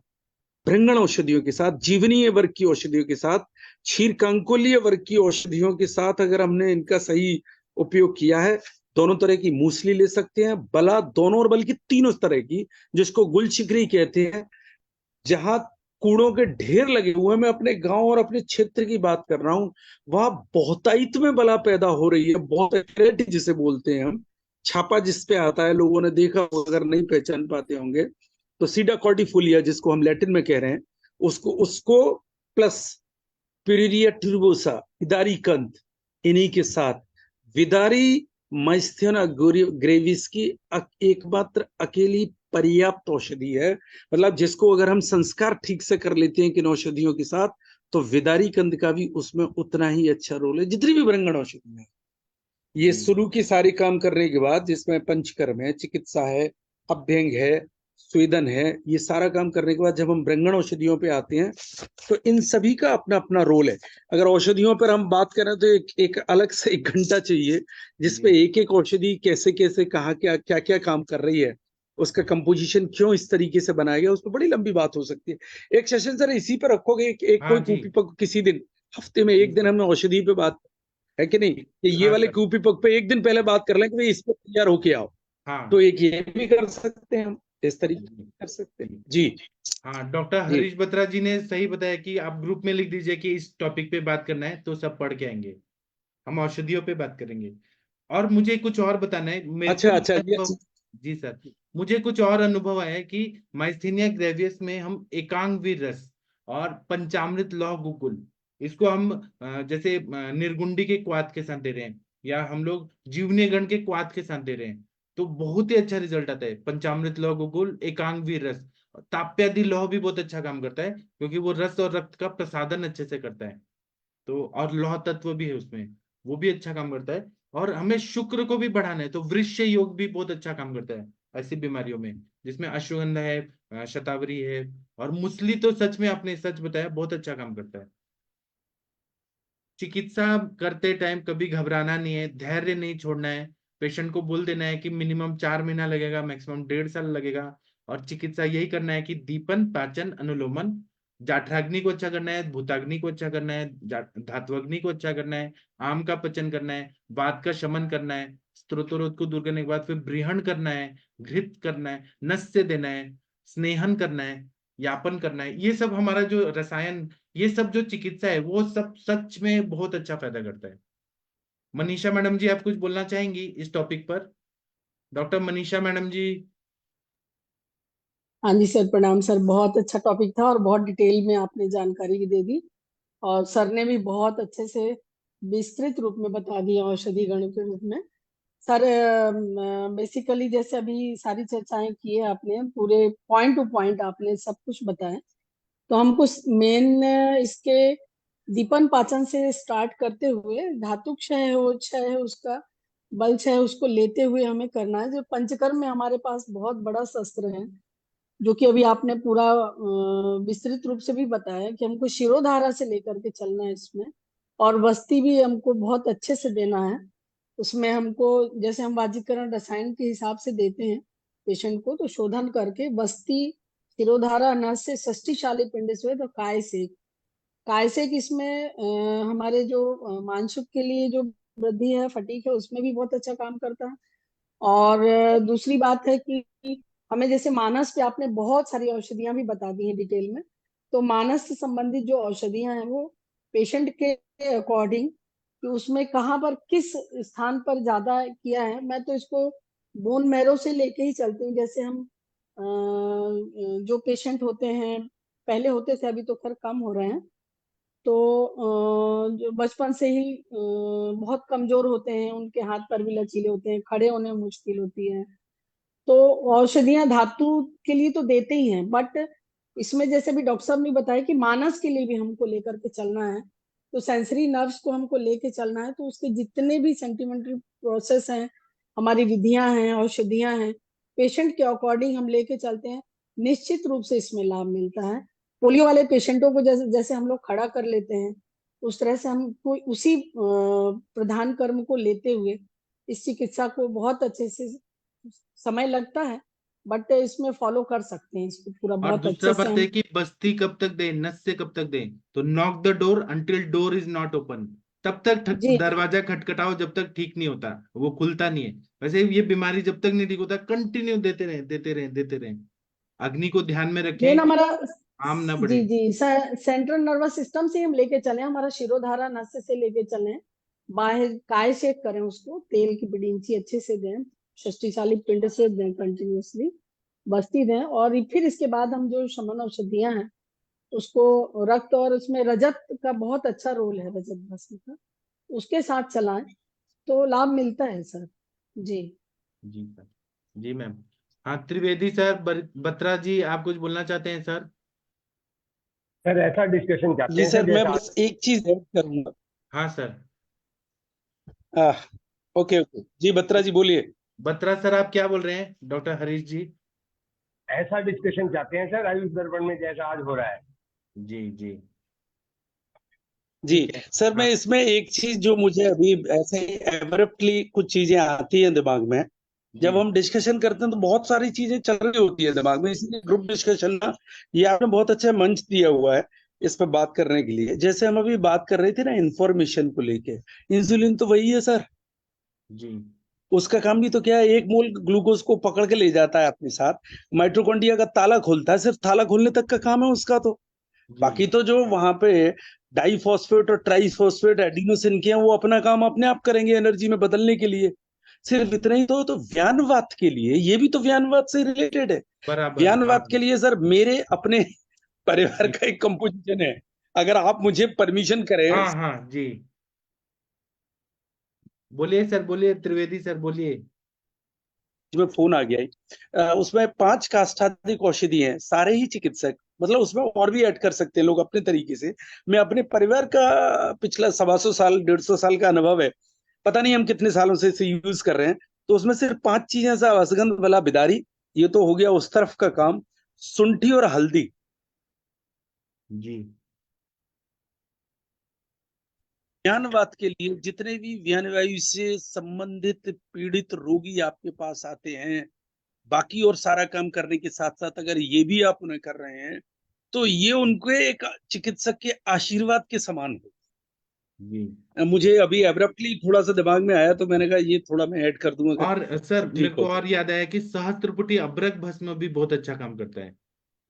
भृंगण औषधियों के साथ, जीवनीय वर्ग की औषधियों के साथ, क्षीरकांकोलीय वर्ग की औषधियों के साथ, अगर हमने इनका सही उपयोग किया है, दोनों तरह की मूसली ले सकते हैं, बला दोनों, और बल्कि तीनों तरह की, जिसको गुलशिकरी कहते हैं, जहां कूड़ों के ढेर लगे हुए, मैं अपने गांव और अपने क्षेत्र की बात कर रहा हूं, वहां बहुतायत में बला पैदा हो रही है, बहुत जिसे बोलते हैं हम, छापा जिसपे आता है, लोगों ने देखा, अगर नहीं पहचान पाते होंगे तो सीडा कॉर्डिफोलिया, जिसको हम लैटिन में कह रहे हैं, उसको उसको प्लस पिरिरिया ट्यूबोसा, विदारी कंद, इन्हीं के साथ विदारी माइस्थ्योना ग्रेविस की एकमात्र अकेली पर्याप्त औषधि है। मतलब जिसको अगर हम संस्कार ठीक से कर लेते हैं किन औषधियों के साथ, तो विदारी कंद का भी उसमें उतना ही अच्छा रोल है, जितनी भी भृंगण औषधि है। ये जी शुरू की सारी काम करने के बाद, जिसमें पंचकर्म है, चिकित्सा है, अभ्यंग है, स्वेदन है, ये सारा काम करने के बाद जब हम ब्रह्मण औषधियों पे आते हैं, तो इन सभी का अपना अपना रोल है। अगर औषधियों पर हम बात करें तो एक अलग से 1 घंटा चाहिए, जिसपे जी एक एक औषधि कैसे कैसे कहाँ क्या क्या काम कर रही है, उसका कंपोजिशन क्यों इस तरीके से बनाया गया, उस पर बड़ी लंबी बात हो सकती है। एक सेशन सर इसी पे रखोगे, एक हाँ कोई जी कूपी पक किसी दिन, हफ्ते में एक जी दिन सर हम औषधि पे बात, है कि नहीं, कि ये हाँ वाले सर कूपी पक पे एक दिन पहले बात कर लें कि भाई इस पे तैयार होके आओ। तो हाँ एक ये भी कर सकते हैं हम, इस तरीके से जी कर सकते हैं जी जी। हाँ, डॉक्टर जी हरीश बत्रा जी ने सही बताया कि आप ग्रुप में लिख दीजिए कि इस टॉपिक पे बात करना है, तो सब पढ़ के आएंगे। हम औषधियों पे बात करेंगे। और मुझे कुछ और बताना है, मेरे को अच्छा ये अच्छा जी अनुभव। जी सर, मुझे कुछ और अनुभव आया है कि माइस्थीनिया ग्रेवियस में हम एकांगवीर रस और पंचामृत लौह गुकुल, इसको हम जैसे निर्गुंडी के क्वाथ के साथ दे रहे हैं, या हम लोग जीवनी गण के क्वाथ के साथ दे रहे हैं, तो बहुत ही अच्छा रिजल्ट आता है। पंचामृत लौह गुकुल, एकांगवीर रस, ताप्यादि लौह भी बहुत अच्छा काम करता है, क्योंकि वो रस और रक्त का प्रसादन अच्छे से करता है। तो और लौह तत्व भी है उसमें, वो भी अच्छा काम करता है। और हमें शुक्र को भी बढ़ाना है, तो वृक्ष योग भी बहुत अच्छा काम करता है ऐसी बीमारियों में, जिसमें अश्वगंधा है, शतावरी है, और मुसली तो सच में आपने सच बताया, बहुत अच्छा काम करता है। चिकित्सा करते टाइम कभी घबराना नहीं है, धैर्य नहीं छोड़ना है। पेशेंट को बोल देना है कि मिनिमम 4 महीना लगेगा, मैक्सिमम 1.5 साल लगेगा। और चिकित्सा यही करना है कि दीपन, पाचन, अनुलोमन, जाठराग्नि को अच्छा करना है, भूताग्नि को अच्छा करना है, धात्वग्नि को अच्छा करना है, आम का पचन करना है, वात का शमन करना है, स्त्रोतरोध को दूर करने के बाद फिर ब्रीहण करना है, घृत करना है, नस से देना है, स्नेहन करना है, यापन करना है। ये सब हमारा जो रसायन, ये सब जो चिकित्सा है, वो सब सच में बहुत अच्छा फायदा करता है। मनीषा मैडम जी, आप कुछ बोलना चाहेंगी इस टॉपिक पर? डॉक्टर मनीषा मैडम जी। हाँ जी सर, प्रणाम सर। बहुत अच्छा टॉपिक था और बहुत डिटेल में आपने जानकारी भी दे दी, और सर ने भी बहुत अच्छे से विस्तृत रूप में बता दिया औषधि गण के रूप में। सर बेसिकली जैसे अभी सारी चर्चाएं की है आपने, पूरे पॉइंट टू पॉइंट आपने सब कुछ बताया, तो हम कुछ मेन इसके दीपन पाचन से स्टार्ट करते हुए धातु क्षय है, वो क्षय है, उसका बल क्षय है, उसको लेते हुए हमें करना है। जो पंचकर्म में हमारे पास बहुत बड़ा शस्त्र है, जो कि अभी आपने पूरा विस्तृत रूप से भी बताया कि हमको शिरोधारा से लेकर के चलना है इसमें, और वस्ती भी हमको बहुत अच्छे से देना है। उसमें हमको, जैसे हम वाजीकरण रसायन के हिसाब से देते हैं पेशेंट को, तो शोधन करके वस्ती, शिरोधारा, नस से षष्टिशाली पिंड से, तो काय से कि इसमें हमारे जो मांसुक के लिए जो वृद्धि है, फटीक है, उसमें भी बहुत अच्छा काम करता है। और दूसरी बात है कि हमें, जैसे मानस पे आपने बहुत सारी औषधियां भी बता दी हैं डिटेल में, तो मानस से संबंधित जो औषधियां हैं वो पेशेंट के अकॉर्डिंग, कि उसमें कहाँ पर किस स्थान पर ज्यादा किया है, मैं तो इसको बोन मैरो से लेके ही चलती हूँ। जैसे हम जो पेशेंट होते हैं, पहले होते थे, अभी तो खैर कम हो रहे हैं, तो जो बचपन से ही बहुत कमजोर होते हैं, उनके हाथ पैर भी लचीले होते हैं, खड़े होने में मुश्किल होती है, तो औषधियां धातु के लिए तो देते ही हैं, बट इसमें जैसे भी डॉक्टर साहब ने बताया कि मानस के लिए भी हमको लेकर के चलना है, तो सेंसरी नर्व्स को हमको लेके चलना है, तो उसके जितने भी सेंटिमेंटल प्रोसेस हैं, हमारी विधियां हैं, औषधियां हैं, पेशेंट के अकॉर्डिंग हम लेके चलते हैं, निश्चित रूप से इसमें लाभ मिलता है। पोलियो वाले पेशेंटों को जैसे जैसे हम लोग खड़ा कर लेते हैं, उस तरह से हमको उसी प्रधान कर्म को लेते हुए इस चिकित्सा को बहुत अच्छे से, समय लगता है बट इसमें फॉलो कर सकते हैं इसको पूरा और बहुत दूसरा अच्छे से बात है हम। कि बस्ती कब तक दें, नस से कब तक दें, तो knock the door until door is not open. तब तक जी दरवाजा खटखटाओ जब तक ठीक नहीं होता, वो खुलता नहीं है। वैसे ये बीमारी जब तक नहीं ठीक होता, कंटिन्यू देते रहे देते रहे देते रहे। अग्नि को ध्यान में मेन रखें कि हमारा, आम ना जी बढ़े। जी, सेंट्रल नर्वस सिस्टम से हम लेके चले, हमारा शिरोधारा नस से लेके चले, बाहर काय शेक करें, उसको तेल की बिडिंची अच्छे से दें, शक्तिशाली पिंड से दें कंटिन्यूअसली, बस्ती दें, और फिर इसके बाद हम जो शमन औषधियां हैं उसको रक्त, और उसमें रजत का बहुत अच्छा रोल है, रजत भस्म का, उसके साथ चलाएं तो लाभ मिलता है सर। जी जी सर। जी मैम। हाँ, त्रिवेदी सर, बत्रा जी, आप कुछ बोलना चाहते हैं सर? सर ऐसा डिस्कशन चाहते जी हैं सर सर, मैं जैसा बस एक चीज ऐड करूंगा। हाँ सर। आह, ओके ओके जी, बत्रा जी बोलिए। बत्रा सर आप क्या बोल रहे हैं डॉक्टर हरीश जी? ऐसा डिस्कशन चाहते हैं सर आयुष दर्पण में जैसा आज हो रहा है। जी जी जी ठीक है। सर, मैं हाँ इसमें एक चीज जो मुझे अभी ऐसे एब्रप्टली कुछ चीजें आती हैं दिमाग में, जी जब हम डिस्कशन करते हैं तो बहुत सारी चीजें चल रही होती है दिमाग में, इसलिए ग्रुप डिस्कशन ना, ये आपने बहुत अच्छा मंच दिया हुआ है इस पर बात करने के लिए। जैसे हम अभी बात कर रहे थे ना इंफॉर्मेशन को लेके, इंसुलिन तो वही है सर, जी उसका काम भी तो क्या है, 1 मोल ग्लूकोज को पकड़ के ले जाता है अपने साथ, माइटोकॉन्ड्रिया का ताला खोलता है, सिर्फ ताला खोलने तक का काम है उसका। तो जी बाकी तो जो वहां पे डाइफॉस्फेट और ट्राइफॉस्फेट एडिनोसिन के हैं, वो अपना काम अपने आप करेंगे एनर्जी में बदलने के लिए। सिर्फ इतना ही तो व्यानवात के लिए, ये भी तो व्यानवात से रिलेटेड है। बराबर व्यानवात हाँ के लिए सर मेरे अपने परिवार जी का एक कंपोजिशन है, अगर आप मुझे परमिशन करें। हाँ हाँ जी बोलिए सर, बोलिए त्रिवेदी सर बोलिए। में फोन आ गया है, उसमें 5 काष्ठादिक औषधि हैं, सारे ही चिकित्सक, मतलब उसमें और भी ऐड कर सकते हैं लोग अपने तरीके से। मैं अपने परिवार का पिछला 125 साल 150 साल का अनुभव है, पता नहीं हम कितने सालों से इसे यूज कर रहे हैं। तो उसमें सिर्फ 5 चीजें, सा असगंध वाला बिदारी, ये तो हो गया उस तरफ का काम, सुंठी और हल्दी। जी व्यानवात के लिए जितने भी व्यानवायु से संबंधित पीड़ित रोगी आपके पास आते हैं, बाकी और सारा काम करने के साथ साथ अगर ये भी आप उन्हें कर रहे हैं, तो ये उनके एक चिकित्सक के आशीर्वाद के समान हो। जी मुझे अभी एब्रप्टली थोड़ा सा दिमाग में आया, तो मैंने कहा ये थोड़ा मैं ऐड कर दूंगा, अगर और सर सब मेरे ठीक को हो तो। और याद आया कि सहस्त्रपुटी अभ्रक भस्म भी बहुत अच्छा काम करता है,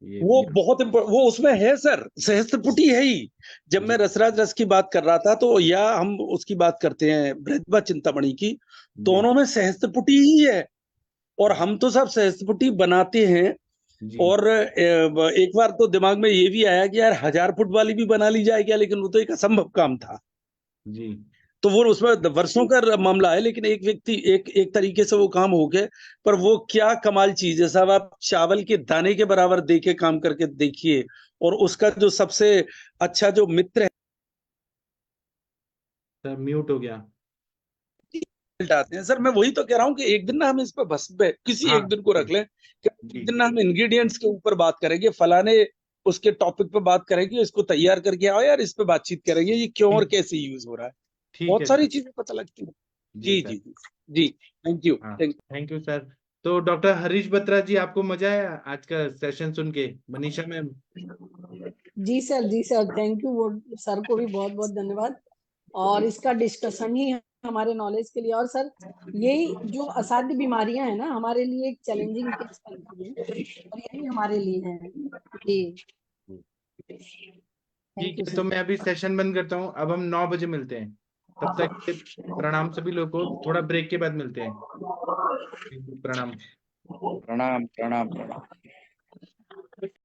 ये वो भी बहुत वो उसमें है सर, सहस्त्रपुटी है ही। जब मैं जी रसराज रस की बात कर रहा था, तो या हम उसकी बात करते हैं बृहद्बा चिंतामणि की, जी दोनों में सहस्त्रपुटी ही है। और हम तो सब सहस्त्रपुटी बनाते हैं। जी और एक बार तो दिमाग में ये भी आया कि यार 1000 फुट वाली भी बना ली जाए क्या, लेकिन वो तो एक असंभव काम था। जी तो वो उसमें वर्षों का मामला है, लेकिन एक व्यक्ति एक तरीके से वो काम हो गया। पर वो क्या कमाल चीज है साहब, आप चावल के दाने के बराबर देके काम करके देखिए। और उसका जो सबसे अच्छा जो मित्र है, सर म्यूट हो गया। रिजल्ट आते हैं सर। मैं वही तो कह रहा हूँ कि एक दिन ना हम इस पे बस पे किसी हाँ एक दिन को जी रख लें कि जी एक दिन ना हम इंग्रेडिएंट्स के ऊपर बात करेंगे, फलाने उसके टॉपिक पे बात करेंगे, इसको तैयार करके आओ यार, इस पे बातचीत करेंगे ये क्यों और ठीक कैसे यूज हो रहा है। ठीक बहुत है सारी सर। चीजें पता लगती हैं। जी जी सर। जी जी जी, थैंक यू हाँ थैंक थैंक यू सर। तो डॉक्टर हरीश बत्रा जी आपको मजा आया आज का सेशन सुन के? मनीषा मैम। जी सर थैंक यू, वो सर को भी बहुत बहुत धन्यवाद। और इसका डिस्कशन ही हमारे नॉलेज के लिए, और सर यही जो असाध्य बीमारियां हैं ना, हमारे लिए एक चैलेंजिंग केस बनती है, और यही हमारे लिए है। जी थैंक ठीक यू है, तो सर। मैं अभी सेशन बंद करता हूँ, अब हम 9 बजे मिलते हैं। तब तक के प्रणाम सभी लोगों को, थोड़ा ब्रेक के बाद मिलते हैं। प्रणाम। प्रणाम प्रणाम प्रणाम।